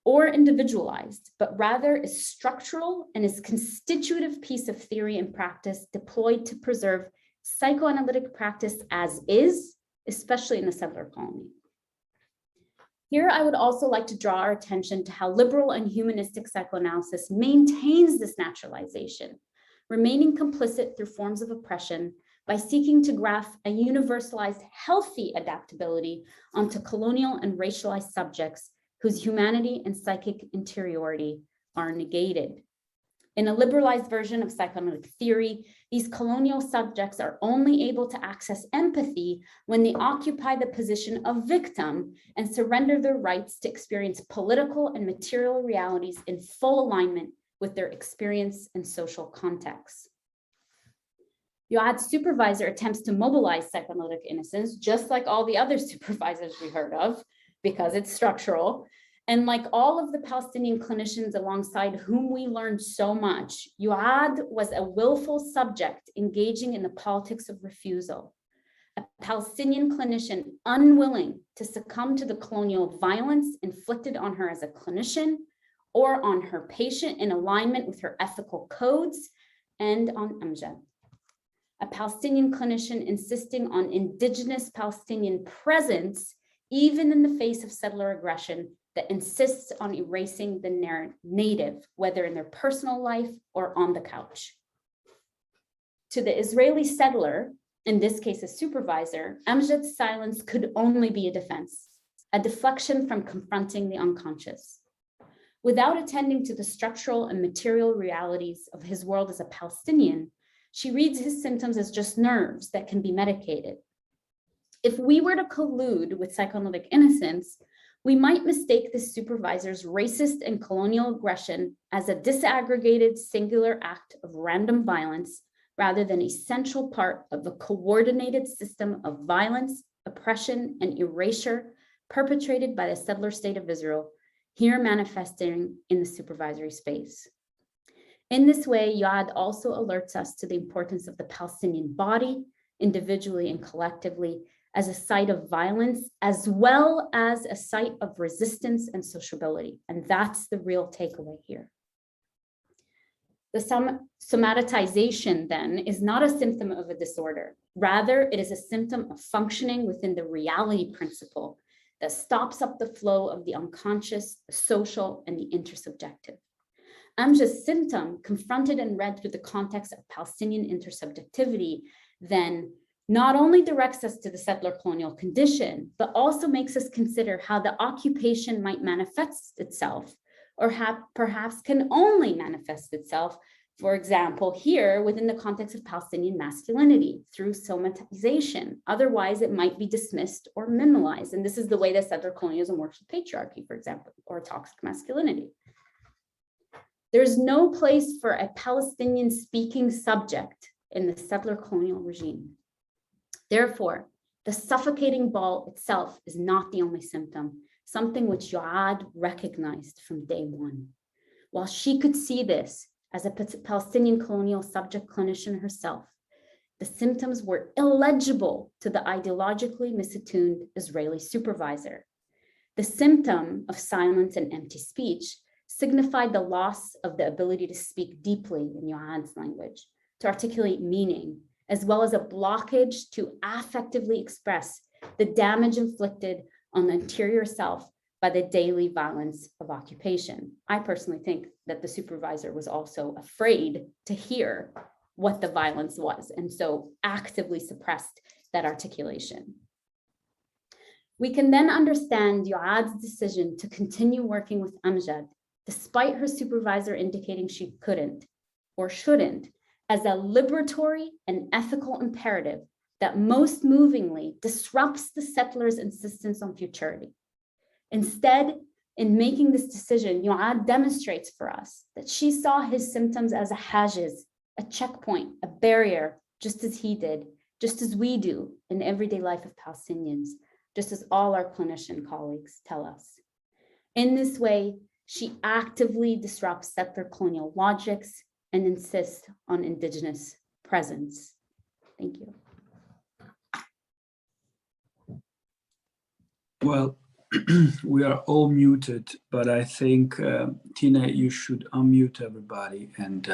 or individualized, but rather is structural and is a constitutive piece of theory and practice deployed to preserve psychoanalytic practice as is, especially in the settler colony. Here, I would also like to draw our attention to how liberal and humanistic psychoanalysis maintains this naturalization, remaining complicit through forms of oppression by seeking to graft a universalized, healthy adaptability onto colonial and racialized subjects whose humanity and psychic interiority are negated. In a liberalized version of psychoanalytic theory, these colonial subjects are only able to access empathy when they occupy the position of victim and surrender their rights to experience political and material realities in full alignment with their experience and social context. Yuad's supervisor attempts to mobilize psychoanalytic innocence, just like all the other supervisors we heard of, because it's structural. And like all of the Palestinian clinicians alongside whom we learned so much, Yuad was a willful subject engaging in the politics of refusal, a Palestinian clinician unwilling to succumb to the colonial violence inflicted on her as a clinician or on her patient in alignment with her ethical codes and on Amjad. A Palestinian clinician insisting on indigenous Palestinian presence, even in the face of settler aggression that insists on erasing the native, whether in their personal life or on the couch. To the Israeli settler, in this case a supervisor, Amjad's silence could only be a defense, a deflection from confronting the unconscious. Without attending to the structural and material realities of his world as a Palestinian, she reads his symptoms as just nerves that can be medicated. If we were to collude with psychoanalytic innocence, we might mistake this supervisor's racist and colonial aggression as a disaggregated singular act of random violence rather than a central part of a coordinated system of violence, oppression, and erasure perpetrated by the settler state of Israel, here manifesting in the supervisory space. In this way, Yuad also alerts us to the importance of the Palestinian body, individually and collectively, as a site of violence, as well as a site of resistance and sociability. And that's the real takeaway here. The somatization then is not a symptom of a disorder. Rather, it is a symptom of functioning within the reality principle that stops up the flow of the unconscious, the social, and the intersubjective. Amjad's symptom, confronted and read through the context of Palestinian intersubjectivity, then not only directs us to the settler colonial condition, but also makes us consider how the occupation might manifest itself, or perhaps can only manifest itself, for example, here within the context of Palestinian masculinity through somatization. Otherwise, it might be dismissed or minimalized. And this is the way that settler colonialism works with patriarchy, for example, or toxic masculinity. There's no place for a Palestinian speaking subject in the settler colonial regime. Therefore, the suffocating ball itself is not the only symptom, something which Yuad recognized from day one. While she could see this as a Palestinian colonial subject clinician herself, the symptoms were illegible to the ideologically misattuned Israeli supervisor. The symptom of silence and empty speech signified the loss of the ability to speak deeply in Yuad's language, to articulate meaning, as well as a blockage to affectively express the damage inflicted on the interior self by the daily violence of occupation. I personally think that the supervisor was also afraid to hear what the violence was, and so actively suppressed that articulation. We can then understand Yuad's decision to continue working with Amjad, despite her supervisor indicating she couldn't or shouldn't, as a liberatory and ethical imperative that most movingly disrupts the settlers' insistence on futurity. Instead, in making this decision, Yuad demonstrates for us that she saw his symptoms as a hajiz, a checkpoint, a barrier, just as he did, just as we do in everyday life of Palestinians, just as all our clinician colleagues tell us. In this way, she actively disrupts settler colonial logics and insists on indigenous presence. Thank you. Well, we are all muted, but I think Tina, you should unmute everybody and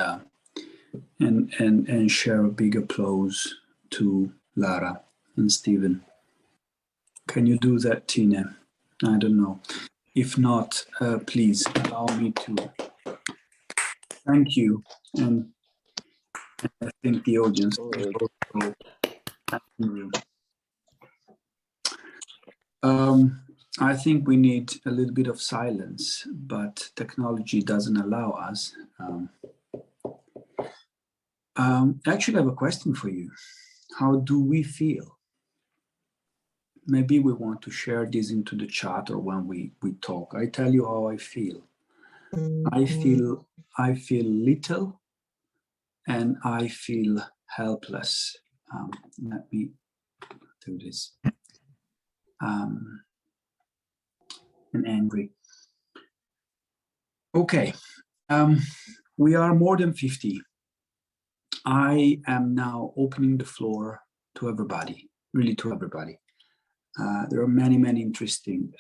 share a big applause to Lara and Stephen. Can you do that, Tina? I don't know. If not, please allow me to thank you, and I think the audience is also thanking you. I think we need a little bit of silence, but technology doesn't allow us. Actually, I have a question for you. How do we feel? Maybe we want to share this into the chat or when we talk. I tell you how I feel. I feel little, and I feel helpless. Let me do this. And angry. Okay, we are more than 50. I am now opening the floor to everybody, really to everybody. There are many, many interesting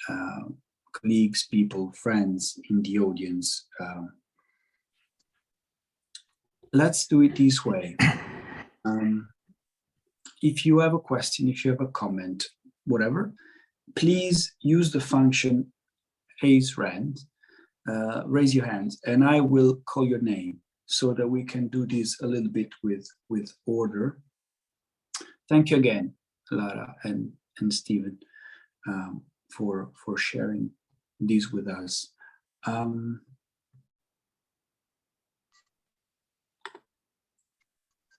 colleagues, people, friends in the audience. Let's do it this way. If you have a question, if you have a comment, whatever, please use the function raise your hand, and I will call your name so that we can do this a little bit with order. Thank you again, Lara and Stephen, for sharing this with us. I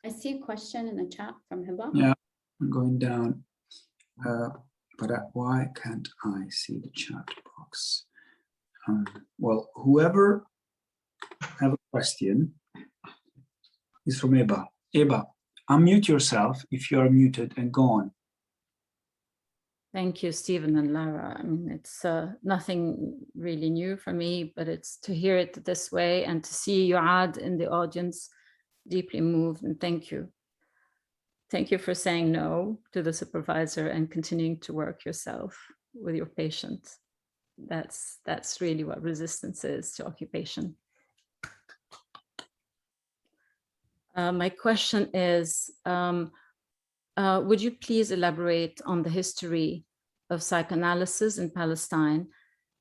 see a question in the chat from Hiba. Yeah, I'm going down, but why can't I see the chat box? Well, whoever have a question is from Eba. Eba, unmute yourself if you are muted and go on. Thank you, Stephen and Lara. I mean, it's nothing really new for me, but it's to hear it this way and to see Yuad in the audience deeply moved, and thank you. Thank you for saying no to the supervisor and continuing to work yourself with your patient. That's really what resistance is to occupation. My question is, would you please elaborate on the history of psychoanalysis in Palestine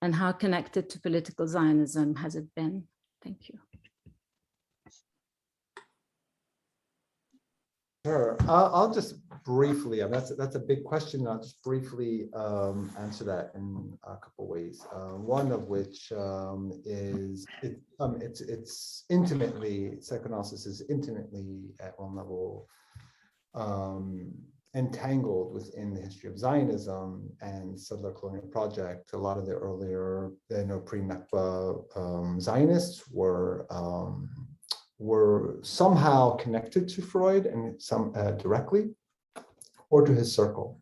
and how connected to political Zionism has it been? Thank you. Sure. I'll just briefly, I mean, that's a big question. I'll just briefly answer that in a couple ways. One of which is it's intimately, psychoanalysis is intimately at one level entangled within the history of Zionism and settler colonial project. A lot of the earlier, pre-Nakba Zionists were somehow connected to Freud, and some directly, or to his circle.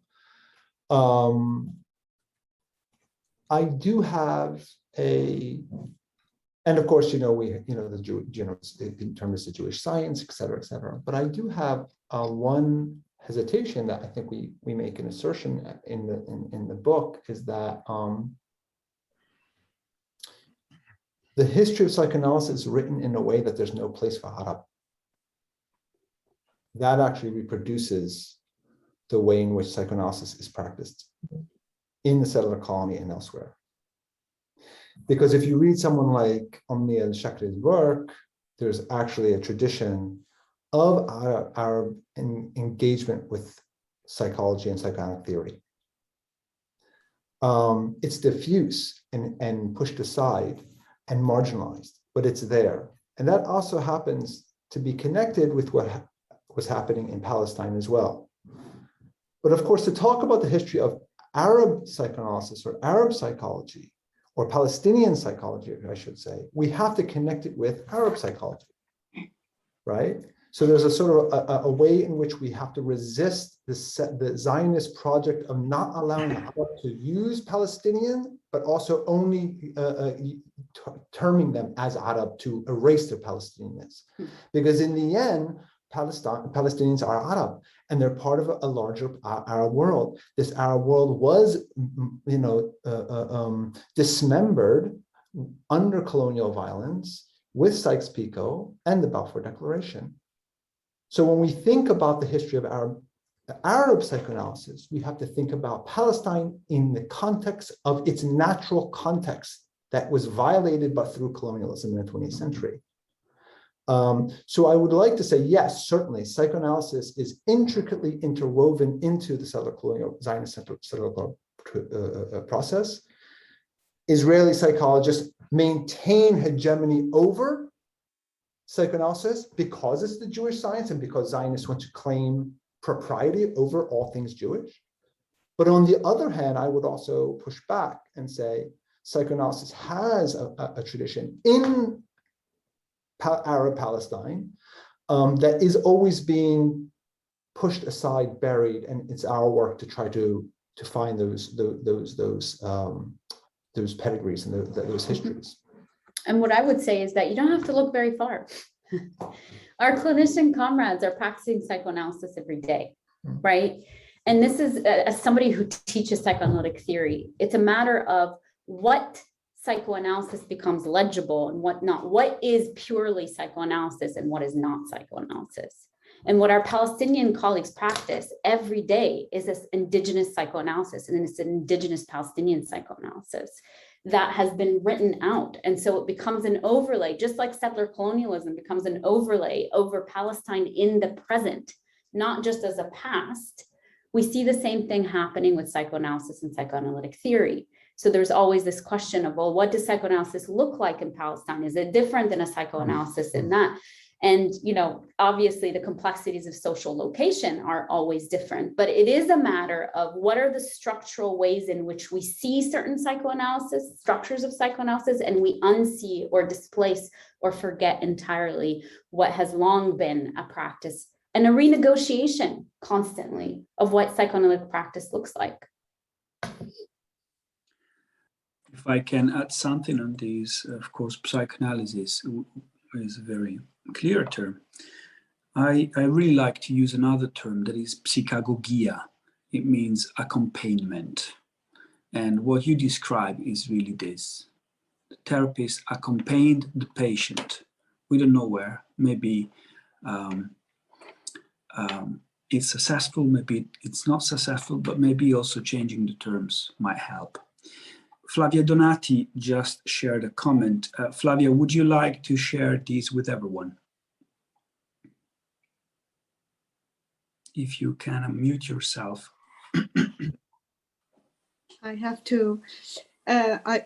I do have and of course, in terms of the Jewish science, et cetera, but I do have one hesitation that I think we make an assertion in the book, is that the history of psychoanalysis is written in a way that there's no place for Arab. That actually reproduces the way in which psychoanalysis is practiced in the settler colony and elsewhere. Because if you read someone like Omni al-Shakri's work, there's actually a tradition of Arab engagement with psychology and psychoanalytic theory. It's diffuse and pushed aside and marginalized, but it's there. And that also happens to be connected with what was happening in Palestine as well. But of course, to talk about the history of Arab psychoanalysis or Arab psychology, or Palestinian psychology, I should say, we have to connect it with Arab psychology, right? So there's a sort of a way in which we have to resist the Zionist project of not allowing Arab to use Palestinian, but also only terming them as Arab to erase their Palestinianness. Because in the end, Palestinians are Arab, and they're part of a larger Arab world. This Arab world was, dismembered under colonial violence with Sykes-Picot and the Balfour Declaration. So when we think about the history of Arab psychoanalysis, we have to think about Palestine in the context of its natural context that was violated but through colonialism in the 20th century. So I would like to say, yes, certainly psychoanalysis is intricately interwoven into the settler colonial Zionist settler process. Israeli psychologists maintain hegemony over psychoanalysis because it's the Jewish science and because Zionists want to claim propriety over all things Jewish. But on the other hand, I would also push back and say psychoanalysis has a tradition in Arab Palestine that is always being pushed aside, buried, and it's our work to try to find those pedigrees and those histories. And what I would say is that you don't have to look very far. Our clinician comrades are practicing psychoanalysis every day, right? And this is, as somebody who teaches psychoanalytic theory, it's a matter of what psychoanalysis becomes legible and what not. What is purely psychoanalysis and what is not psychoanalysis? And what our Palestinian colleagues practice every day is this indigenous psychoanalysis, and it's an indigenous Palestinian psychoanalysis that has been written out. And so it becomes an overlay, just like settler colonialism becomes an overlay over Palestine in the present, not just as a past. We see the same thing happening with psychoanalysis and psychoanalytic theory. So there's always this question of, well, what does psychoanalysis look like in Palestine? Is it different than a psychoanalysis in that? And, you know, obviously the complexities of social location are always different, but it is a matter of what are the structural ways in which we see certain psychoanalysis, structures of psychoanalysis, and we unsee or displace or forget entirely what has long been a practice and a renegotiation constantly of what psychoanalytic practice looks like. If I can add something on this, of course, psychoanalysis is a very clear term. I really like to use another term that is psychagogia. It means accompaniment. And what you describe is really this. The therapist accompanied the patient. We don't know where. Maybe it's successful, maybe it's not successful, but maybe also changing the terms might help. Flavia Donati just shared a comment. Flavia, would you like to share this with everyone? If you can unmute yourself. I have to,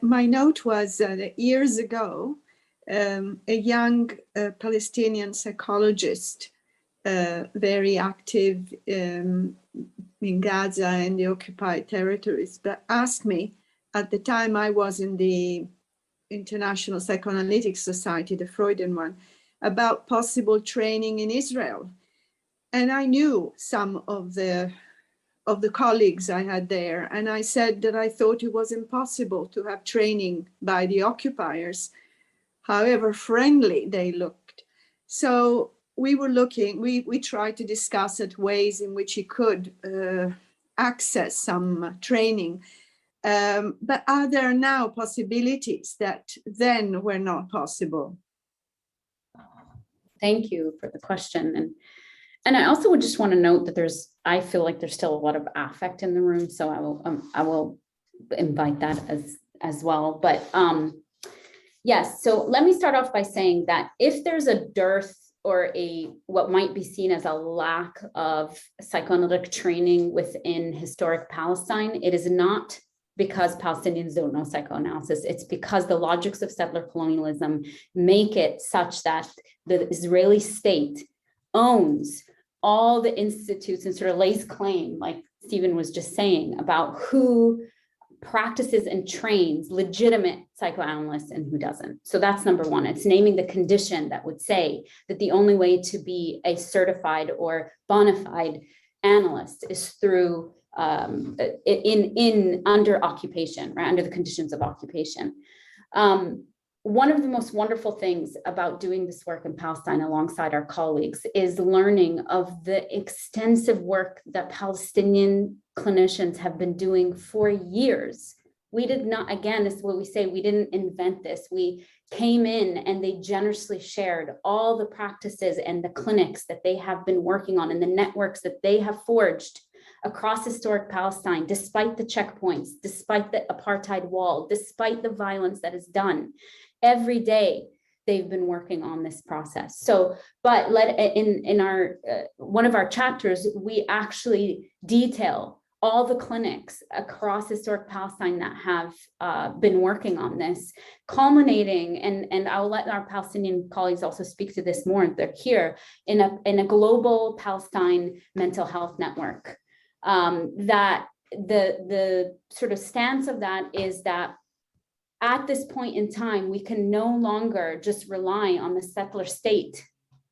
my note was that years ago, a young Palestinian psychologist, very active in Gaza and the occupied territories, but asked me, at the time I was in the International Psychoanalytic Society, the Freudian one, about possible training in Israel. And I knew some of the colleagues I had there. And I said that I thought it was impossible to have training by the occupiers, however friendly they looked. So we were looking, we tried to discuss at ways in which he could access some training. But are there now possibilities that then were not possible? Thank you for the question. And I also would just want to note that I feel like there's still a lot of affect in the room, so I will invite that as well. But yes, so let me start off by saying that if there's a dearth or what might be seen as a lack of psychoanalytic training within historic Palestine, it is not because Palestinians don't know psychoanalysis. It's because the logics of settler colonialism make it such that the Israeli state owns all the institutes and sort of lays claim, like Stephen was just saying, about who practices and trains legitimate psychoanalysts and who doesn't. So that's number one. It's naming the condition that would say that the only way to be a certified or bona fide analyst is through under occupation, right, under the conditions of occupation. One of the most wonderful things about doing this work in Palestine alongside our colleagues is learning of the extensive work that Palestinian clinicians have been doing for years. We did not, again, this is what we say, we didn't invent this. We came in and they generously shared all the practices and the clinics that they have been working on and the networks that they have forged across historic Palestine, despite the checkpoints, despite the apartheid wall, despite the violence that is done. Every day they've been working on this process. So, but in our one of our chapters, we actually detail all the clinics across historic Palestine that have been working on this, culminating, and I'll let our Palestinian colleagues also speak to this more, they're here, in a global Palestine mental health network. That the sort of stance of that is that at this point in time, we can no longer just rely on the settler state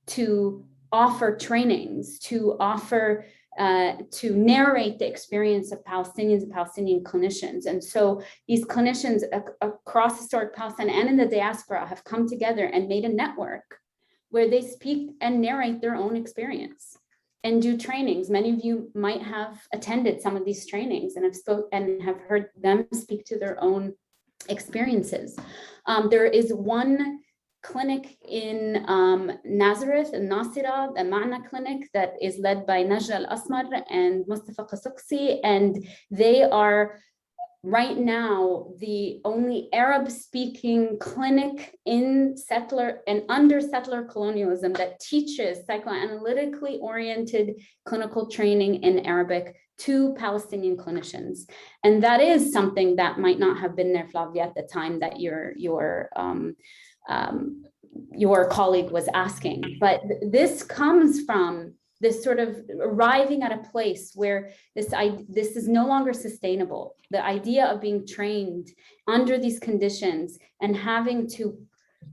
to offer trainings, to offer, to narrate the experience of Palestinians and Palestinian clinicians. And so these clinicians across historic Palestine and in the diaspora have come together and made a network where they speak and narrate their own experience and do trainings. Many of you might have attended some of these trainings and have heard them speak to their own experiences. There is one clinic in Nazareth, in Nasira, the Ma'na clinic, that is led by Najla Al-Asmar and Mustafa Qasuqsi, and they are right now the only Arab-speaking clinic in settler and under settler colonialism that teaches psychoanalytically oriented clinical training in Arabic to Palestinian clinicians. And that is something that might not have been there, Flavia, at the time that your colleague was asking. But this comes from this sort of arriving at a place where this is no longer sustainable. The idea of being trained under these conditions and having to,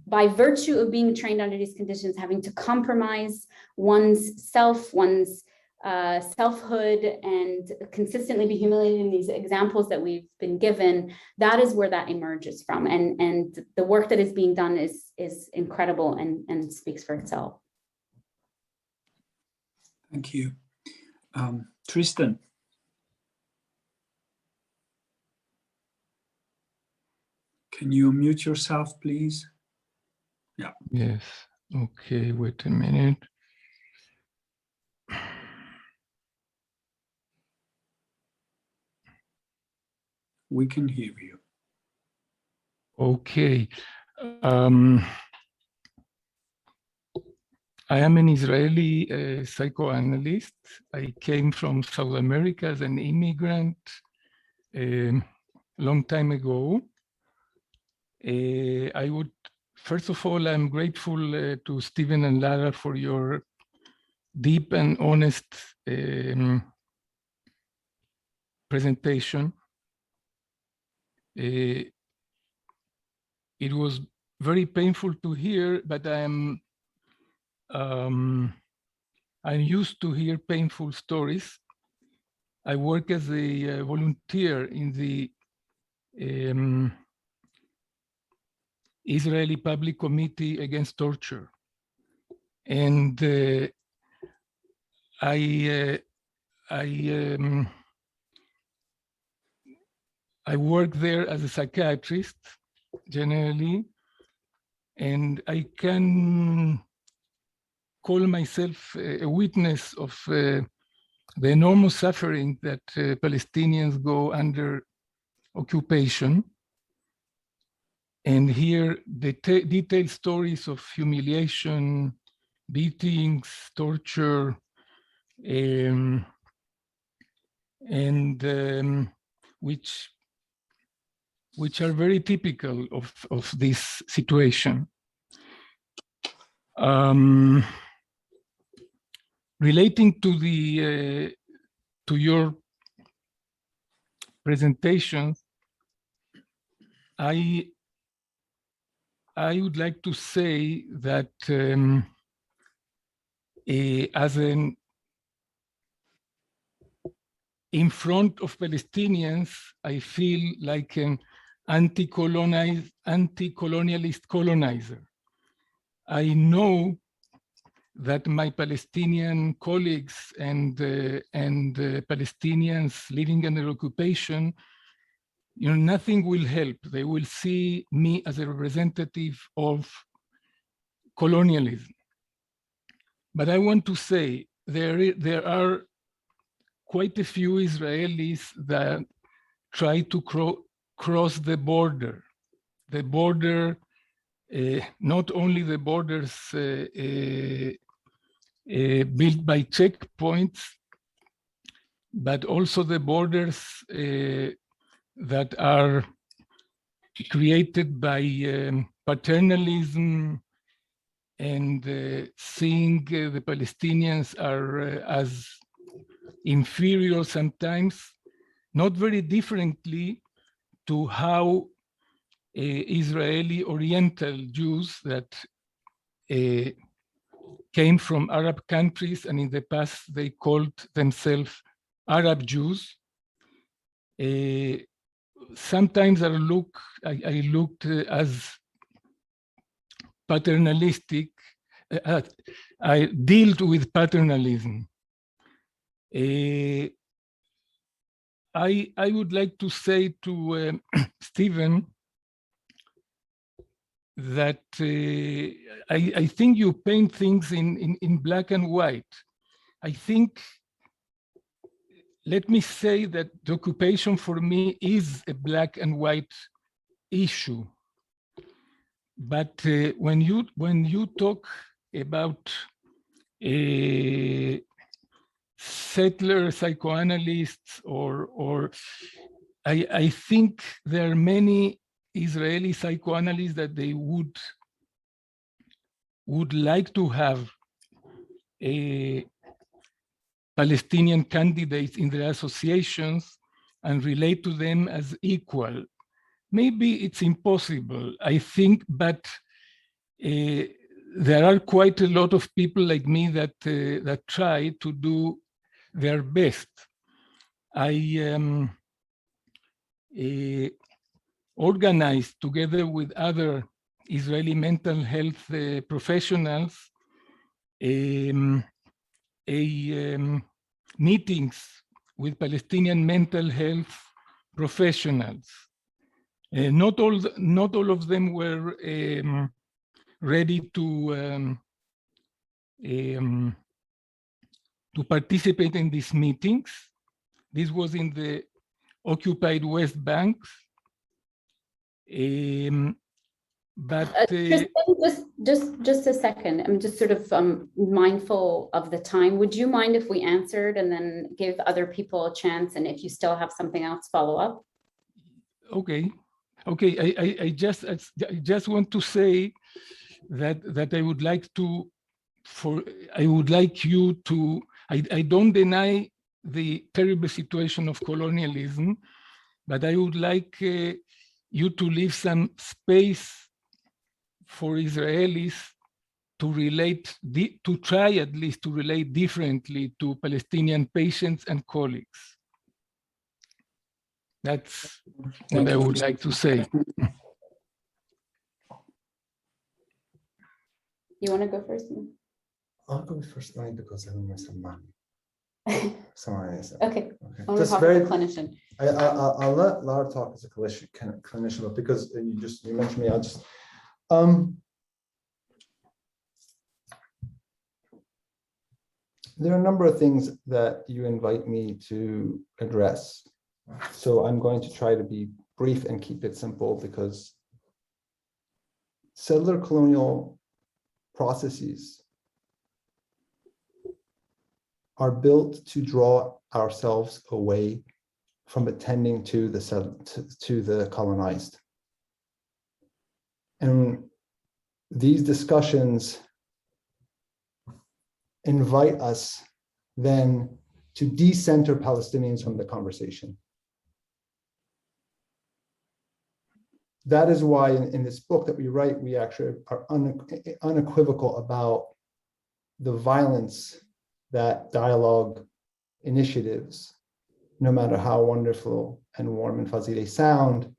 by virtue of being trained under these conditions, having to compromise one's self, one's selfhood, and consistently be humiliated in these examples that we've been given, that is where that emerges from. And the work that is being done is incredible and speaks for itself. Thank you. Tristan. Can you unmute yourself, please? Yeah. Yes. Okay, wait a minute. We can hear you. Okay. I am an Israeli psychoanalyst. I came from South America as an immigrant a long time ago. First of all, I'm grateful to Stephen and Lara for your deep and honest presentation. It was very painful to hear, but I'm used to hear painful stories. I work as a volunteer in the Israeli Public Committee Against Torture. And I work there as a psychiatrist, generally, and I can call myself a witness of the enormous suffering that Palestinians go under occupation, and hear the detailed stories of humiliation, beatings, torture, and which are very typical of this situation. Relating to your presentation, I would like to say that in front of Palestinians, I feel like an anti-colonialist colonizer. I know that my Palestinian colleagues and Palestinians living under occupation, nothing will help. They will see me as a representative of colonialism. But I want to say there are quite a few Israelis that try to cross the border. The border, not only the borders built by checkpoints, but also the borders that are created by paternalism and seeing the Palestinians are as inferior sometimes, not very differently to how Israeli Oriental Jews that came from Arab countries, and in the past they called themselves Arab Jews. Sometimes I looked as paternalistic. I dealt with paternalism. I would like to say to Stephen that I think you paint things in black and white. I think, let me say that the occupation for me is a black and white issue. But when you talk about settler psychoanalysts, or I think there are many Israeli psychoanalysts that they would like to have a Palestinian candidates in their associations and relate to them as equal. Maybe it's impossible, I think, but there are quite a lot of people like me that that try to do their best. I organized together with other Israeli mental health professionals meetings with Palestinian mental health professionals. Not all of them were ready to participate in these meetings. This was in the occupied West Bank. But just a second. I'm just sort of mindful of the time. Would you mind if we answered and then give other people a chance? And if you still have something else, follow up. Okay. I just want to say that I would like to, I don't deny the terrible situation of colonialism, but I would like you to leave some space for Israelis to relate, to try at least to relate differently to Palestinian patients and colleagues. That's what I would like to say. You want to go first? I'll go first only because I don't know some money. Okay. Just very clinician. I'll let Lara talk as a clinician, but because you mentioned me, I'll just there are a number of things that you invite me to address. So I'm going to try to be brief and keep it simple, because settler colonial processes are built to draw ourselves away from attending to the colonized. And these discussions invite us then to decenter Palestinians from the conversation. That is why in this book that we write, we actually are unequivocal about the violence that dialogue initiatives, no matter how wonderful and warm and fuzzy they sound,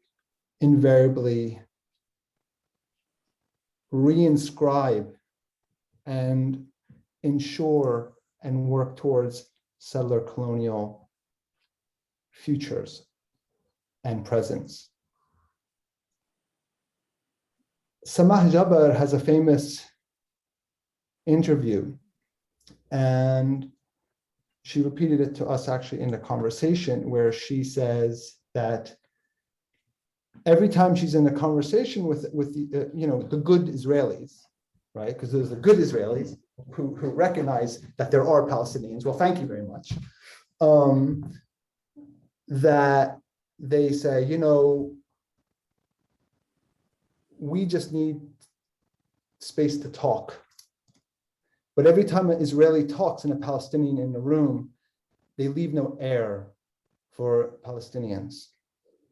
invariably reinscribe and ensure and work towards settler colonial futures and presence. Samah Jabbar has a famous interview, and she repeated it to us actually in the conversation, where she says that every time she's in a conversation with the the good Israelis, right? Because there's the good Israelis who recognize that there are Palestinians. Well, thank you very much. That they say, we just need space to talk. But every time an Israeli talks and a Palestinian in the room, they leave no air for Palestinians.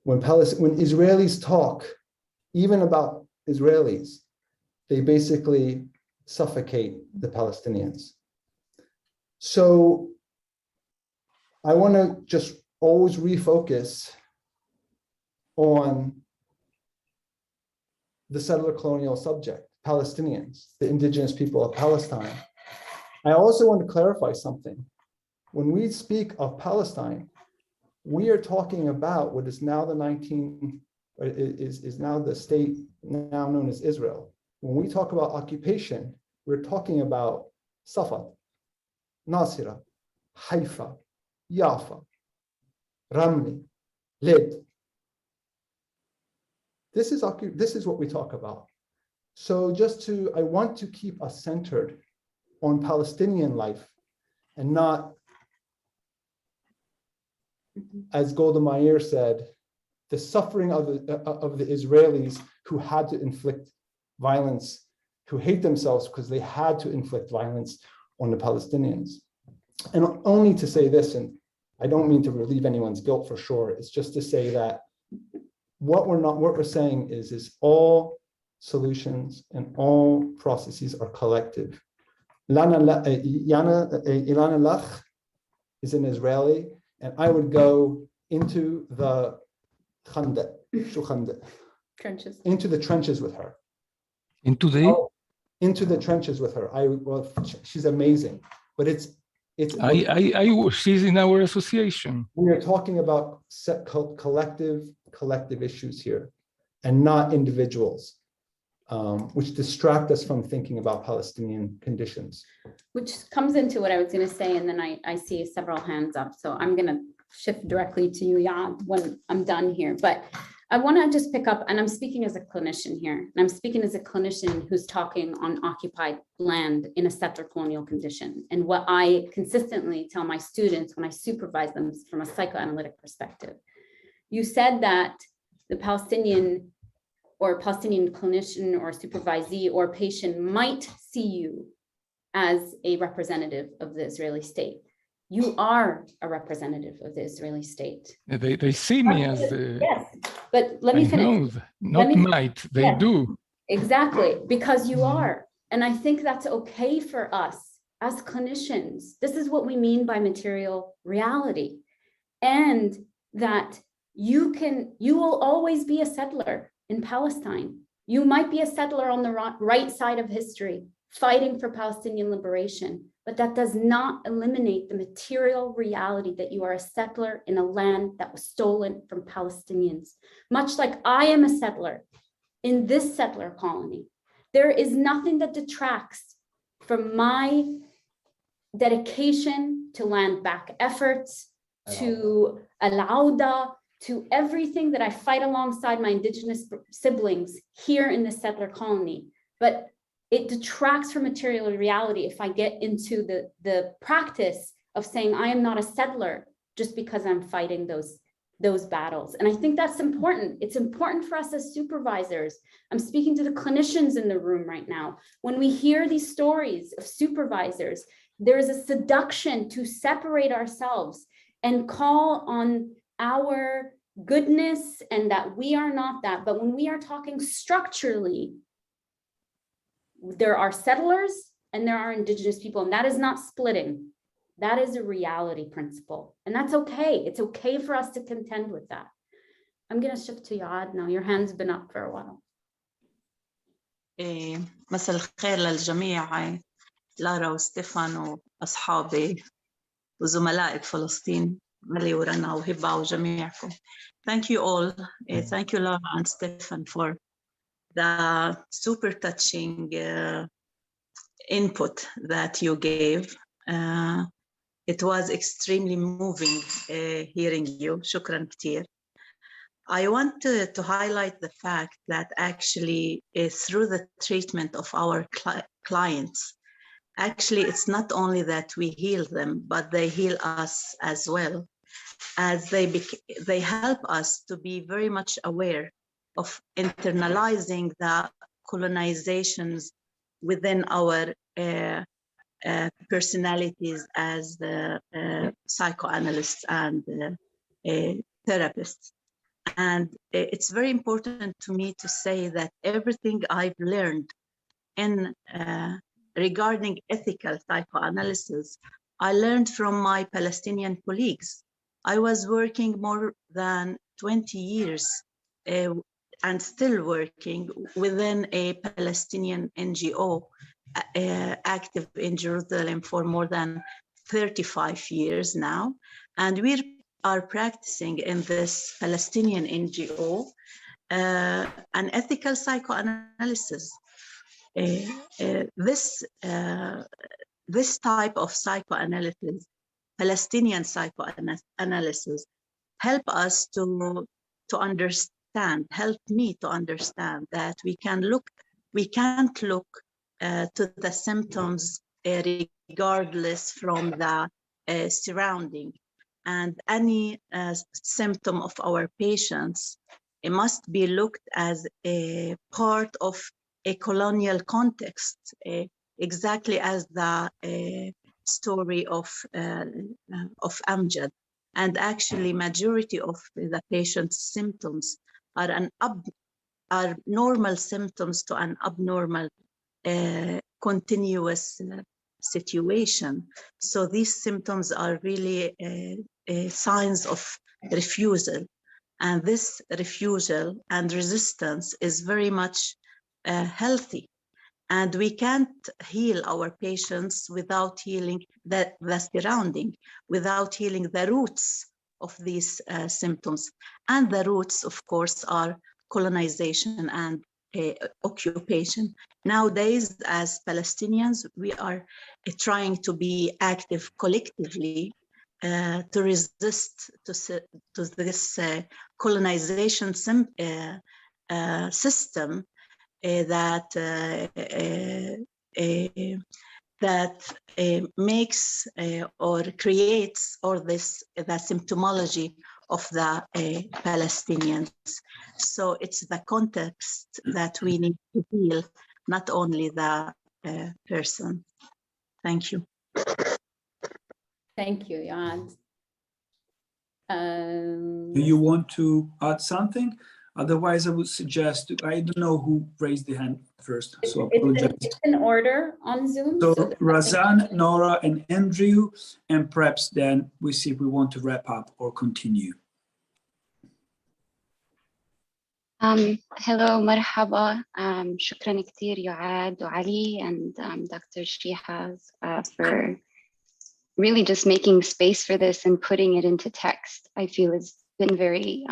When Israelis talk, even about Israelis, they basically suffocate the Palestinians. So I want to just always refocus on the settler colonial subject, Palestinians, the indigenous people of Palestine. I also want to clarify something. When we speak of Palestine, we are talking about what is now is now the state now known as Israel. When we talk about occupation, we're talking about Safad, Nasira, Haifa, Yafa, Ramli, Lid. This is what we talk about. So I want to keep us centered on Palestinian life and not, as Golda Meir said, the suffering of the Israelis who had to inflict violence, who hate themselves because they had to inflict violence on the Palestinians. And only to say this, and I don't mean to relieve anyone's guilt for sure, it's just to say that what we're saying is all solutions and all processes are collective. Ilana Lach is an Israeli, and I would go into the trenches. Into the trenches with her. Into the trenches with her. She's amazing, but she's in our association. We are talking about collective issues here, and not individuals, which distract us from thinking about Palestinian conditions. Which comes into what I was going to say, and then I see several hands up, so I'm going to shift directly to you, Yad, when I'm done here. But I want to just pick up, and I'm speaking as a clinician here, and I'm speaking as a clinician who's talking on occupied land in a settler colonial condition. And what I consistently tell my students when I supervise them from a psychoanalytic perspective. You said that the Palestinian clinician or supervisee or patient might see you as a representative of the Israeli state. You are a representative of the Israeli state. They see me as the... Yes, but let me finish. They do. Exactly, because you are. And I think that's okay for us as clinicians. This is what we mean by material reality. And that you will always be a settler in Palestine. You might be a settler on the right side of history, fighting for Palestinian liberation, but that does not eliminate the material reality that you are a settler in a land that was stolen from Palestinians. Much like I am a settler in this settler colony, there is nothing that detracts from my dedication to land back efforts, to Al-Auda, to everything that I fight alongside my indigenous siblings here in the settler colony. But it detracts from material reality if I get into the practice of saying I am not a settler just because I'm fighting those battles. And I think that's important. It's important for us as supervisors. I'm speaking to the clinicians in the room right now. When we hear these stories of supervisors, there is a seduction to separate ourselves and call on our goodness and that we are not that. But when we are talking structurally, there are settlers and there are indigenous people, and that is not splitting. That is a reality principle, and that's okay. It's okay for us to contend with that. I'm going to shift to Yad now. Your hand's been up for a while. مساء الخير للجميع. لارا وستيفان وأصحابي وزملائي في فلسطين ملي ورنا وهبة وجميعكم. Thank you all. Thank you, Lara and Stefan, for the super touching input that you gave. It was extremely moving hearing you. Shukran كتير. I want to highlight the fact that actually through the treatment of our clients, actually it's not only that we heal them, but they heal us as well, as they help us to be very much aware of internalizing the colonizations within our personalities as the psychoanalysts and therapists. And it's very important to me to say that everything I've learned in regarding ethical psychoanalysis, I learned from my Palestinian colleagues. I was working more than 20 years and still working within a Palestinian NGO active in Jerusalem for more than 35 years now. And we are practicing in this Palestinian NGO an ethical psychoanalysis. This type of psychoanalysis, Palestinian psychoanalysis, help us to understand, help me to understand that we can't look to the symptoms regardless from the surrounding, and any symptom of our patients, it must be looked as a part of a colonial context, exactly as the story of Amjad. And actually, majority of the patient's symptoms are normal symptoms to an abnormal continuous situation. So these symptoms are really signs of refusal. And this refusal and resistance is very much healthy. And we can't heal our patients without healing the surrounding, without healing the roots of these symptoms. And the roots, of course, are colonization and occupation. Nowadays, as Palestinians, we are trying to be active collectively to resist to this colonization system that makes or creates the symptomology of the Palestinians. So it's the context that we need to heal, not only the person. Thank you. Thank you, Yoad. Do you want to add something? Otherwise, I would suggest, I don't know who raised the hand first, so I apologize. It's in order on Zoom. So Razan, Nora, and Andrew, and perhaps then we see if we want to wrap up or continue. Hello, marhaba. Shukran كتير Yoad, Ali, and Dr. Sheeha for really just making space for this and putting it into text. I feel it's been very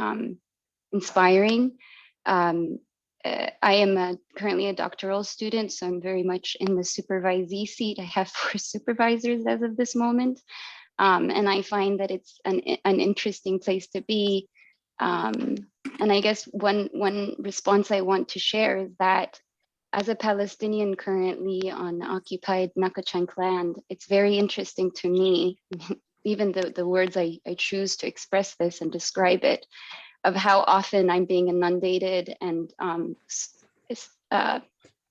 inspiring. I am currently a doctoral student, so I'm very much in the supervisee seat. I have 4 supervisors as of this moment. And I find that it's an interesting place to be. And I guess one response I want to share is that as a Palestinian currently on occupied Nakachank land, it's very interesting to me, even the words I choose to express this and describe it, of how often I'm being inundated and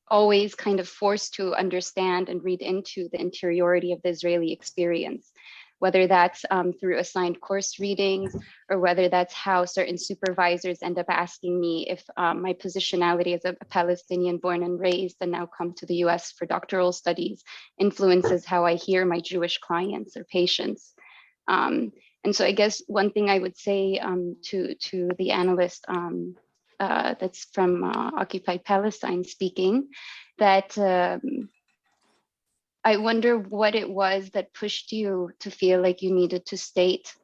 always kind of forced to understand and read into the interiority of the Israeli experience, whether that's through assigned course readings, or whether that's how certain supervisors end up asking me if my positionality as a Palestinian born and raised and now come to the US for doctoral studies influences how I hear my Jewish clients or patients. And so I guess one thing I would say to the analyst that's from Occupied Palestine speaking, that I wonder what it was that pushed you to feel like you needed to state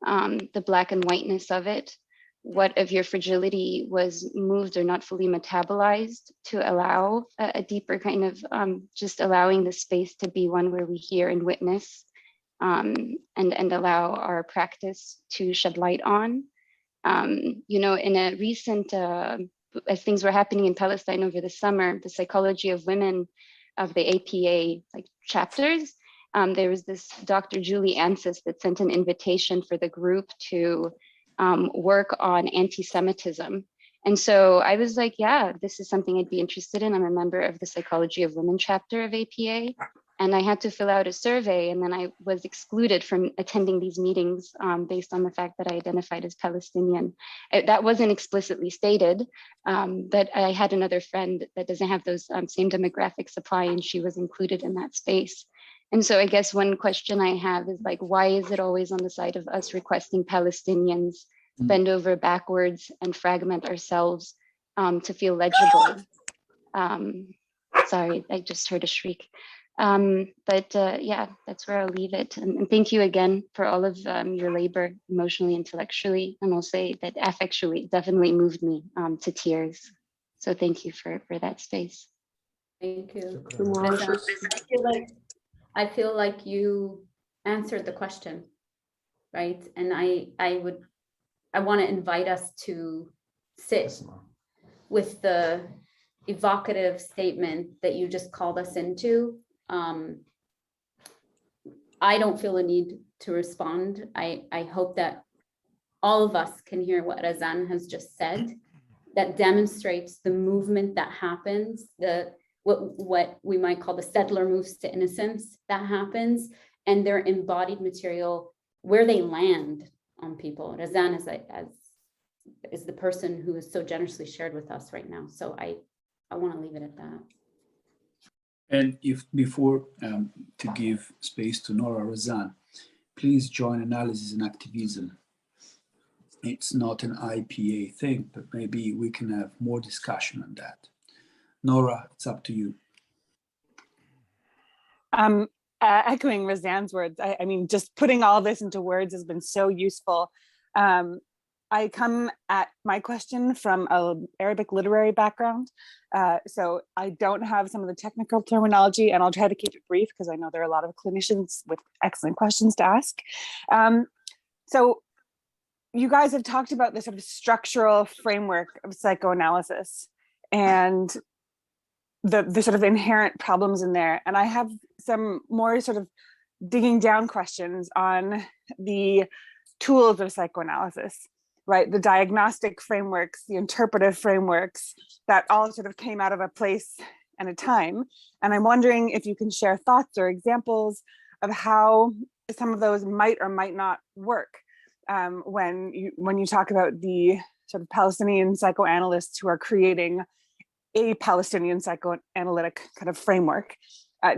the black and whiteness of it. What of your fragility was moved or not fully metabolized to allow a deeper kind of just allowing the space to be one where we hear and witness and allow our practice to shed light on. You know, in a recent, as things were happening in Palestine over the summer, the psychology of women of the APA like chapters, there was this Dr. Julie Ansis that sent an invitation for the group to work on anti-Semitism. And so I was like, yeah, this is something I'd be interested in. I'm a member of the Psychology of Women chapter of APA. And I had to fill out a survey, and then I was excluded from attending these meetings based on the fact that I identified as Palestinian. That wasn't explicitly stated, but I had another friend that doesn't have those same demographics apply, and she was included in that space. And so I guess one question I have is like, why is it always on the side of us requesting Palestinians bend over backwards and fragment ourselves to feel legible? Sorry, I just heard a shriek. Yeah, that's where I'll leave it. And thank you again for all of your labor, emotionally, intellectually, and I'll say that affectually definitely moved me to tears. So thank you for that space. Thank you. I feel like you answered the question, right? And I want to invite us to sit with the evocative statement that you just called us into. I don't feel a need to respond. I hope that all of us can hear what Razan has just said, that demonstrates the movement that happens, what we might call the settler moves to innocence that happens, and their embodied material, where they land on people. Razan is the person who is so generously shared with us right now. So I want to leave it at that. And if before to give space to Nora, Razan, please join Analysis and Activism. It's not an IPA thing, but maybe we can have more discussion on that. Nora, it's up to you. Echoing Razan's words, I mean, just putting all this into words has been so useful. I come at my question from an Arabic literary background, so I don't have some of the technical terminology, and I'll try to keep it brief because I know there are a lot of clinicians with excellent questions to ask. So you guys have talked about the sort of structural framework of psychoanalysis and the sort of inherent problems in there. And I have some more sort of digging down questions on the tools of psychoanalysis, right? The diagnostic frameworks, the interpretive frameworks that all sort of came out of a place and a time. And I'm wondering if you can share thoughts or examples of how some of those might or might not work when you talk about the sort of Palestinian psychoanalysts who are creating a Palestinian psychoanalytic kind of framework.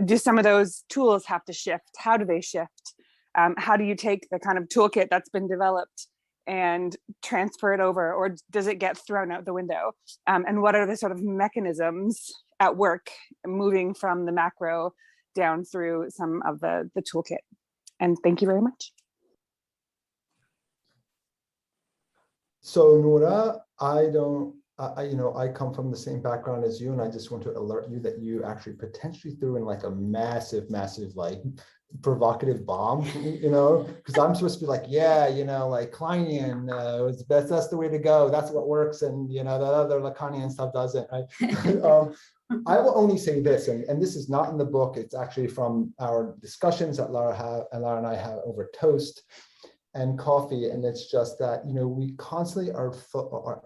Do some of those tools have to shift? How do they shift? How do you take the kind of toolkit that's been developed and transfer it over, or does it get thrown out the window? And what are the sort of mechanisms at work moving from the macro down through some of the toolkit? And thank you very much. So Noura, I come from the same background as you, and I just want to alert you that you actually potentially threw in like a massive, like provocative bomb, because I'm supposed to be like, yeah, like Kleinian, that's the way to go. That's what works, and that other Lacanian stuff doesn't. Right? I will only say this, and this is not in the book. It's actually from our discussions that Lara and I have over toast and coffee, and it's just that we constantly are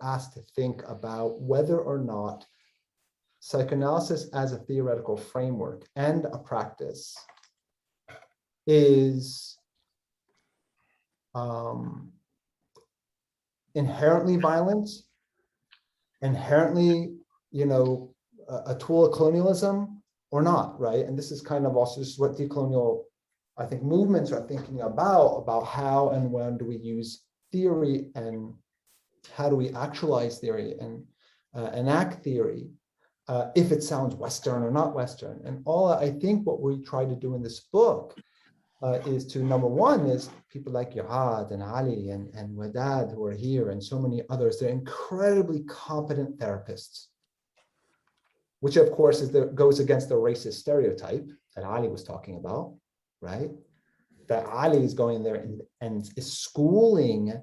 asked to think about whether or not psychoanalysis as a theoretical framework and a practice is inherently violent, inherently a tool of colonialism or not, right? And this is kind of also just what decolonial, I think, movements are thinking about how and when do we use theory, and how do we actualize theory and enact theory, if it sounds Western or not Western. And I think what we try to do in this book is to, number one, is people like Yohad and Ali and Wadad who are here, and so many others. They're incredibly competent therapists, which of course goes against the racist stereotype that Ali was talking about. Right? That Ali is going there and is schooling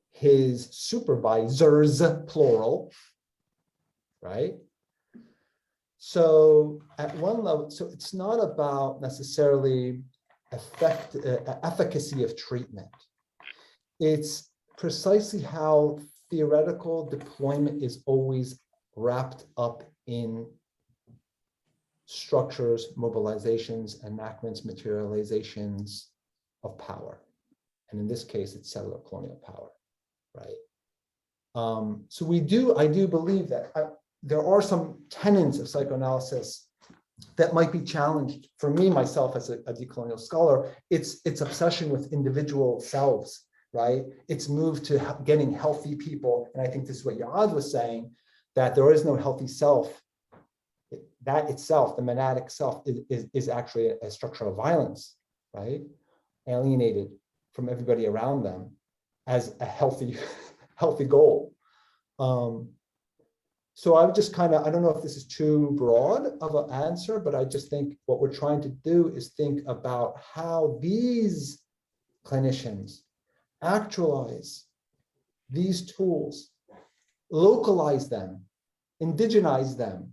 his supervisors, plural, right? So at one level, so it's not about necessarily efficacy of treatment. It's precisely how theoretical deployment is always wrapped up in structures, mobilizations, enactments, materializations of power. And in this case, it's settler colonial power, right? So I do believe that there are some tenets of psychoanalysis that might be challenged. For me, myself, as a decolonial scholar, it's obsession with individual selves, right? It's moved to getting healthy people. And I think this is what Yaad was saying, that there is no healthy self. That itself, the monadic self, is actually a structure of violence, right? Alienated from everybody around them as a healthy goal. So I would just I don't know if this is too broad of an answer, but I just think what we're trying to do is think about how these clinicians actualize these tools, localize them, indigenize them,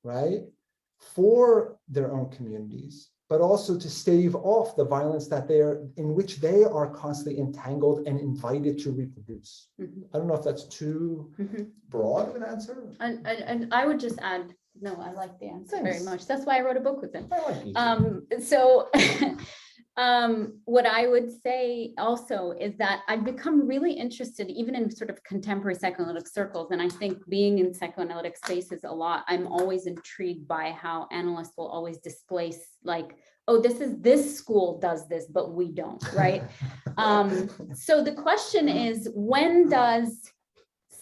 right, for their own communities, but also to stave off the violence in which they are constantly entangled and invited to reproduce. I don't know if that's too broad of an answer. And I would just add, no, I like the answer very much. That's why I wrote a book with it. I like you. So what I would say also is that I've become really interested even in sort of contemporary psychoanalytic circles. And I think being in psychoanalytic spaces a lot, I'm always intrigued by how analysts will always displace like, oh, this school does this, but we don't, right? So the question is, when do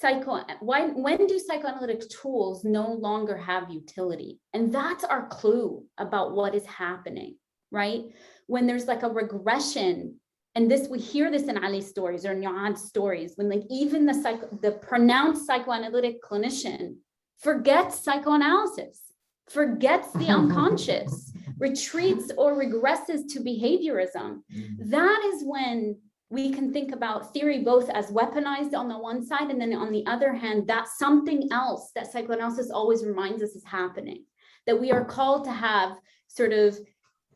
psychoanalytic tools no longer have utility? And that's our clue about what is happening, right? When there's like a regression, and we hear this in Ali's stories or Niad's stories, when like even the pronounced psychoanalytic clinician forgets psychoanalysis, forgets the unconscious, retreats or regresses to behaviorism. That is when we can think about theory both as weaponized on the one side, and then on the other hand, that's something else that psychoanalysis always reminds us is happening, that we are called to have sort of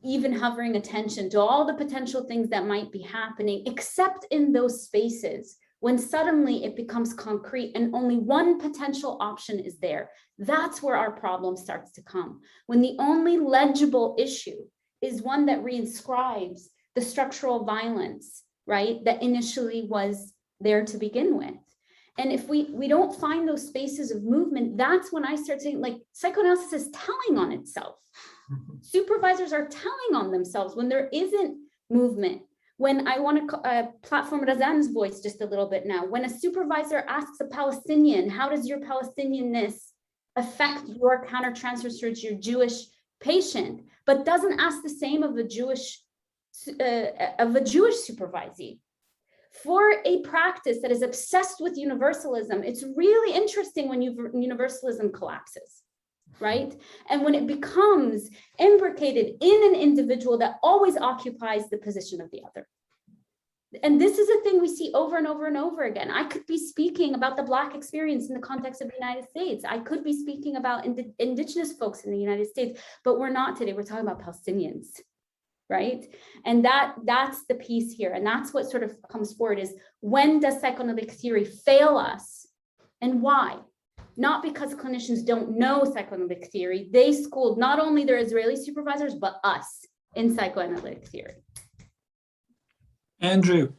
even hovering attention to all the potential things that might be happening, except in those spaces when suddenly it becomes concrete and only one potential option is there. That's where our problem starts to come. When the only legible issue is one that reinscribes the structural violence, right, that initially was there to begin with. And if we don't find those spaces of movement, that's when I start saying, like, psychoanalysis is telling on itself. Supervisors are telling on themselves when there isn't movement. When I want to platform Razan's voice just a little bit now, when a supervisor asks a Palestinian, how does your Palestinianness affect your countertransfer towards your Jewish patient, but doesn't ask the same of a Jewish supervisee. For a practice that is obsessed with universalism, it's really interesting when universalism collapses, right? And when it becomes imbricated in an individual that always occupies the position of the other. And this is a thing we see over and over and over again. I could be speaking about the Black experience in the context of the United States. I could be speaking about indigenous folks in the United States, but we're not today. We're talking about Palestinians, right? And that's the piece here. And that's what sort of comes forward is, when does psychoanalytic theory fail us and why? Not because clinicians don't know psychoanalytic theory. They schooled not only their Israeli supervisors, but us in psychoanalytic theory. Andrew.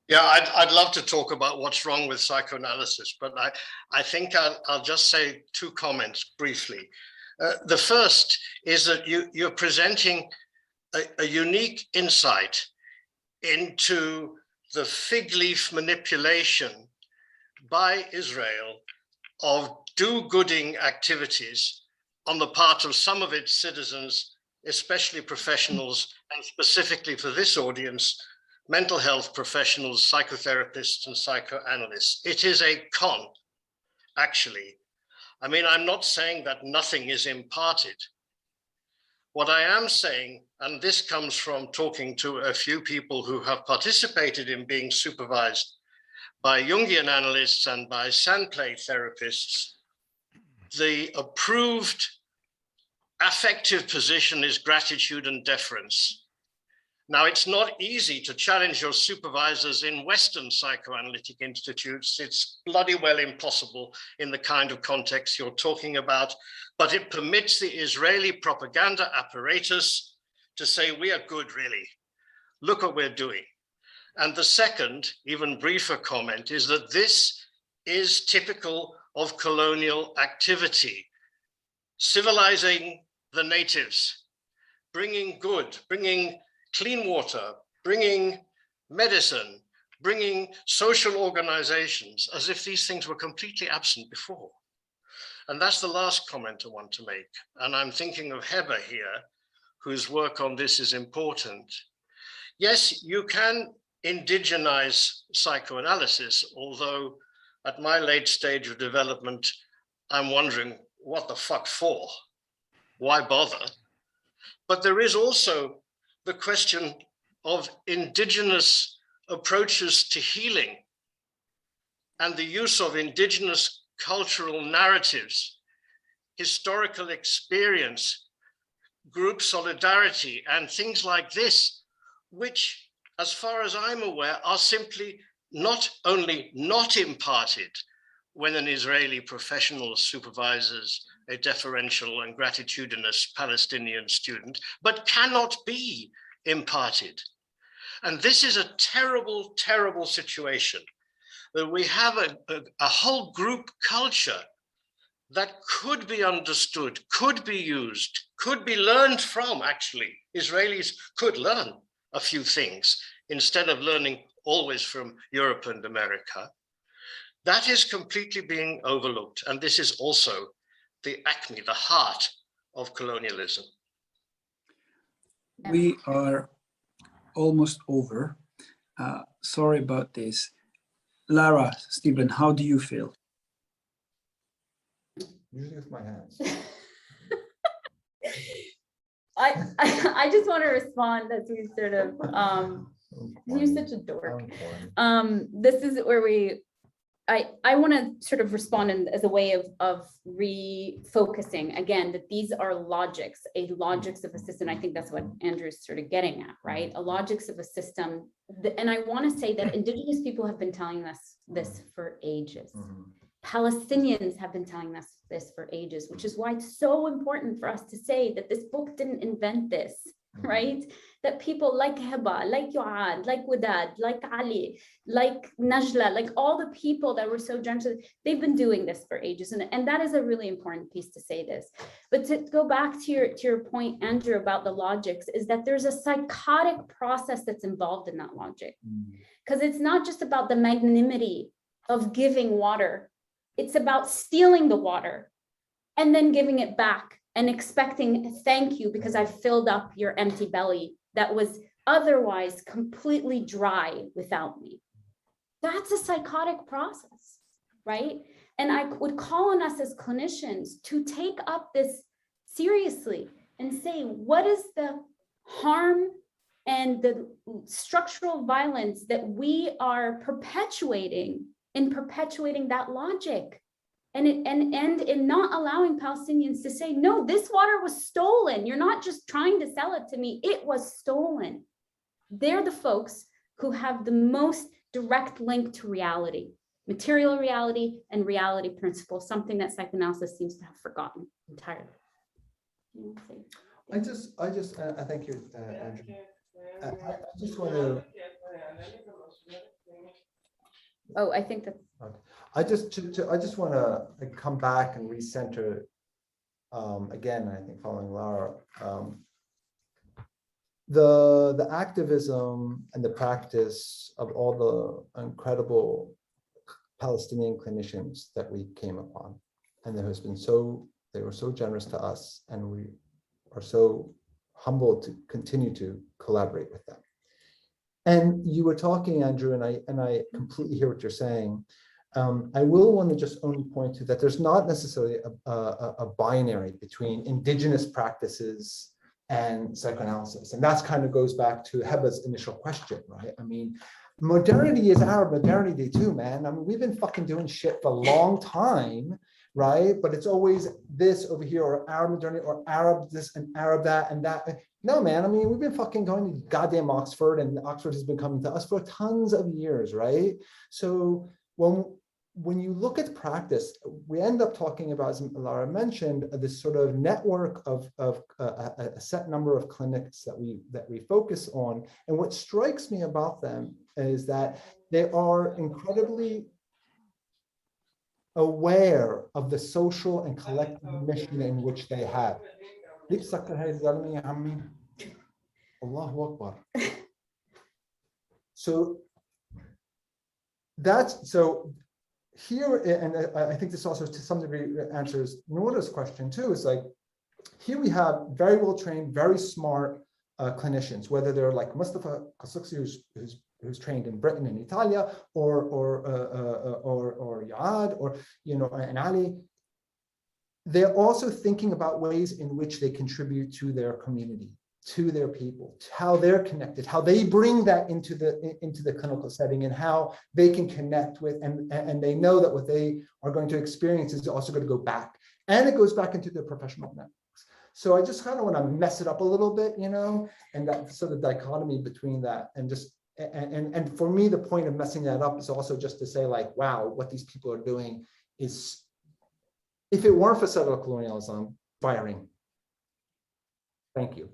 Yeah, I'd love to talk about what's wrong with psychoanalysis, but I think I'll just say two comments briefly. The first is that you're presenting a unique insight into the fig leaf manipulation by Israel of do-gooding activities on the part of some of its citizens, especially professionals, and specifically for this audience, mental health professionals, psychotherapists, and psychoanalysts. It is a con, actually. I mean, I'm not saying that nothing is imparted. What I am saying, and this comes from talking to a few people who have participated in being supervised by Jungian analysts and by sandplay therapists, the approved affective position is gratitude and deference. Now, it's not easy to challenge your supervisors in Western psychoanalytic institutes. It's bloody well impossible in the kind of context you're talking about, but it permits the Israeli propaganda apparatus to say, we are good, really. Look what we're doing. And the second, even briefer comment is that this is typical of colonial activity, civilizing the natives, bringing good, bringing clean water, bringing medicine, bringing social organizations, as if these things were completely absent before. And that's the last comment I want to make. And I'm thinking of Heba here, whose work on this is important. Yes, you can indigenize psychoanalysis, although at my late stage of development, I'm wondering what the fuck for? Why bother? But there is also the question of indigenous approaches to healing and the use of indigenous cultural narratives, historical experience, group solidarity, and things like this, which, as far as I'm aware, are simply not only not imparted when an Israeli professional supervises a deferential and gratitudinous Palestinian student, but cannot be imparted. And this is a terrible, terrible situation, that we have a whole group culture that could be understood, could be used, could be learned from, actually. Israelis could learn a few things instead of learning always from Europe and America. That is completely being overlooked. And this is also the acme, the heart of colonialism. We are almost over. Sorry about this. Lara, Stephen, how do you feel? Usually with my hands. I just want to respond as we sort of, you're such a dork. This is where I want to sort of respond as a way of refocusing again, that these are logics, a logics of a system. I think that's what Andrew's sort of getting at, right? A logics of a system. And I want to say that Indigenous people have been telling us this for ages. Palestinians have been telling us this for ages, which is why it's so important for us to say that this book didn't invent this, right? That people like Heba, like Yuad, like Wadad, like Ali, like Najla, like all the people that were so generous, they've been doing this for ages. And that is a really important piece to say this. But to go back to your point, Andrew, about the logics, is that there's a psychotic process that's involved in that logic. Because it's not just about the magnanimity of giving water. It's about stealing the water and then giving it back and expecting thank you because I filled up your empty belly that was otherwise completely dry without me. That's a psychotic process, right? And I would call on us as clinicians to take up this seriously and say, what is the harm and the structural violence that we are perpetuating in perpetuating that logic and in not allowing Palestinians to say, no, this water was stolen. You're not just trying to sell it to me. It was stolen. They're the folks who have the most direct link to reality, material reality and reality principles, something that psychoanalysis seems to have forgotten entirely. I thank you, Andrew. I just want to. Oh, I think that. I just want to come back and recenter again. I think following Lara, the activism and the practice of all the incredible Palestinian clinicians that we came upon, and they were so generous to us, and we are so humbled to continue to collaborate with them. And you were talking, Andrew, and I completely hear what you're saying. I will want to just only point to that there's not necessarily a binary between indigenous practices and psychoanalysis. And that kind of goes back to Heba's initial question, right? I mean, modernity is Arab modernity too, man. I mean, we've been fucking doing shit for a long time right? But it's always this over here, or Arab modernity, or Arab this and Arab that and that. No, man, I mean, we've been fucking going to goddamn Oxford, and Oxford has been coming to us for tons of years, right? So when you look at practice, we end up talking about, as Lara mentioned, this sort of network of a set number of clinics that we focus on. And what strikes me about them is that they are incredibly aware of the social and collective mission in which they have. Allahu Akbar. So here, and I think this also to some degree answers Nora's question too, is like, here we have very well trained, very smart clinicians, whether they're like Mustafa Qasuqsi, who's trained in Britain and Italia, or Yaad, or and Ali. They're also thinking about ways in which they contribute to their community, to their people, to how they're connected, how they bring that into the clinical setting, and how they can connect with, and they know that what they are going to experience is also going to go back, and it goes back into their professional networks. So I just kind of want to mess it up a little bit, and that sort of dichotomy between that, and just and for me, the point of messing that up is also just to say, like, wow, what these people are doing is, if it weren't for settler colonialism, inspiring. Thank you.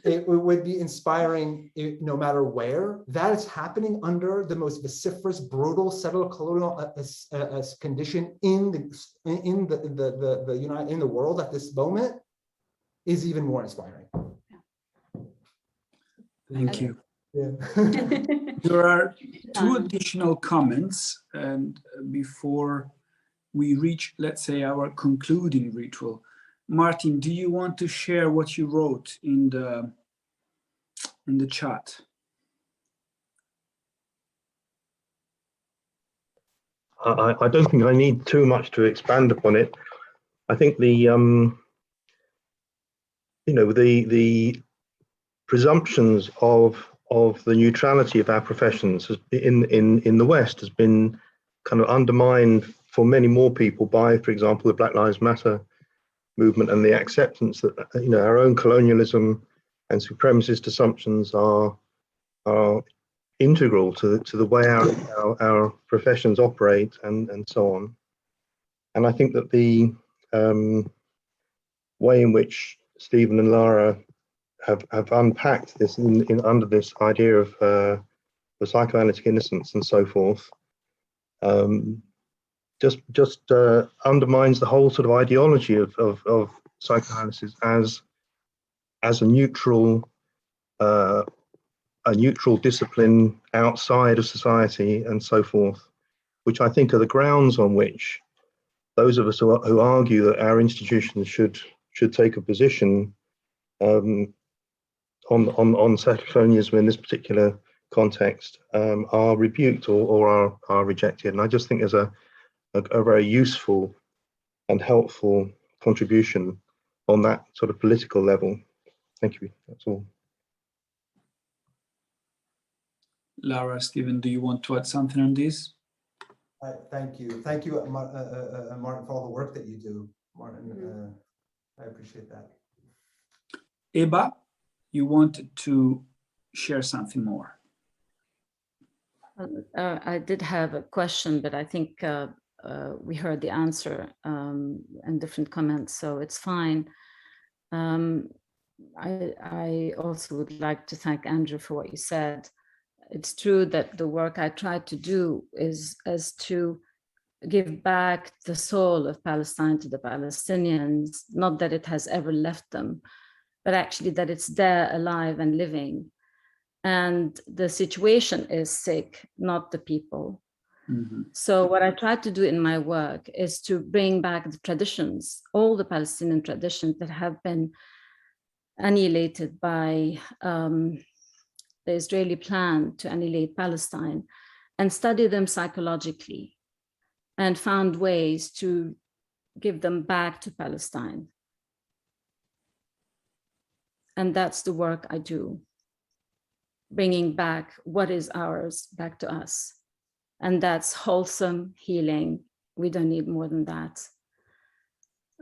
It would be inspiring no matter where. That is happening under the most vociferous, brutal settler colonial condition in the world at this moment is even more inspiring. Thank you. Yeah. There are two additional comments, and before we reach, let's say, our concluding ritual, Martin, do you want to share what you wrote in the chat? I don't think I need too much to expand upon it. I think the presumptions of the neutrality of our professions in the West has been kind of undermined for many more people by, for example, the Black Lives Matter movement, and the acceptance that our own colonialism and supremacist assumptions are integral to the way our professions operate and so on. And I think that the way in which Stephen and Lara have unpacked this under this idea of the psychoanalytic innocence and so forth, just undermines the whole sort of ideology of psychoanalysis as a neutral discipline outside of society and so forth, which I think are the grounds on which those of us who argue that our institutions should take a position on settler in this particular context are rebuked or are rejected. And I just think there's a very useful and helpful contribution on that sort of political level. Thank you. That's all. Lara, Stephen, do you want to add something on this? Thank you, Martin, for all the work that you do, Martin. I appreciate that. Eba, you wanted to share something more. I did have a question, but I think we heard the answer and different comments, so it's fine. I also would like to thank Andrew for what you said. It's true that the work I tried to do is to give back the soul of Palestine to the Palestinians, not that it has ever left them, but actually that it's there, alive and living. And the situation is sick, not the people. Mm-hmm. So what I tried to do in my work is to bring back the traditions, all the Palestinian traditions that have been annihilated by the Israeli plan to annihilate Palestine, and study them psychologically, and found ways to give them back to Palestine. And that's the work I do, bringing back what is ours back to us. And that's wholesome healing. We don't need more than that.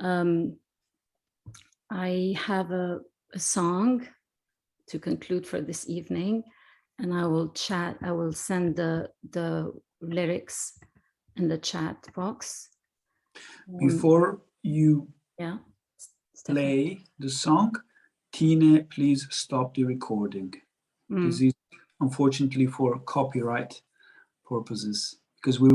I have a song to conclude for this evening, and I will send the lyrics in the chat box. Before you play the song, Tine, please stop the recording. This is unfortunately for copyright purposes, because we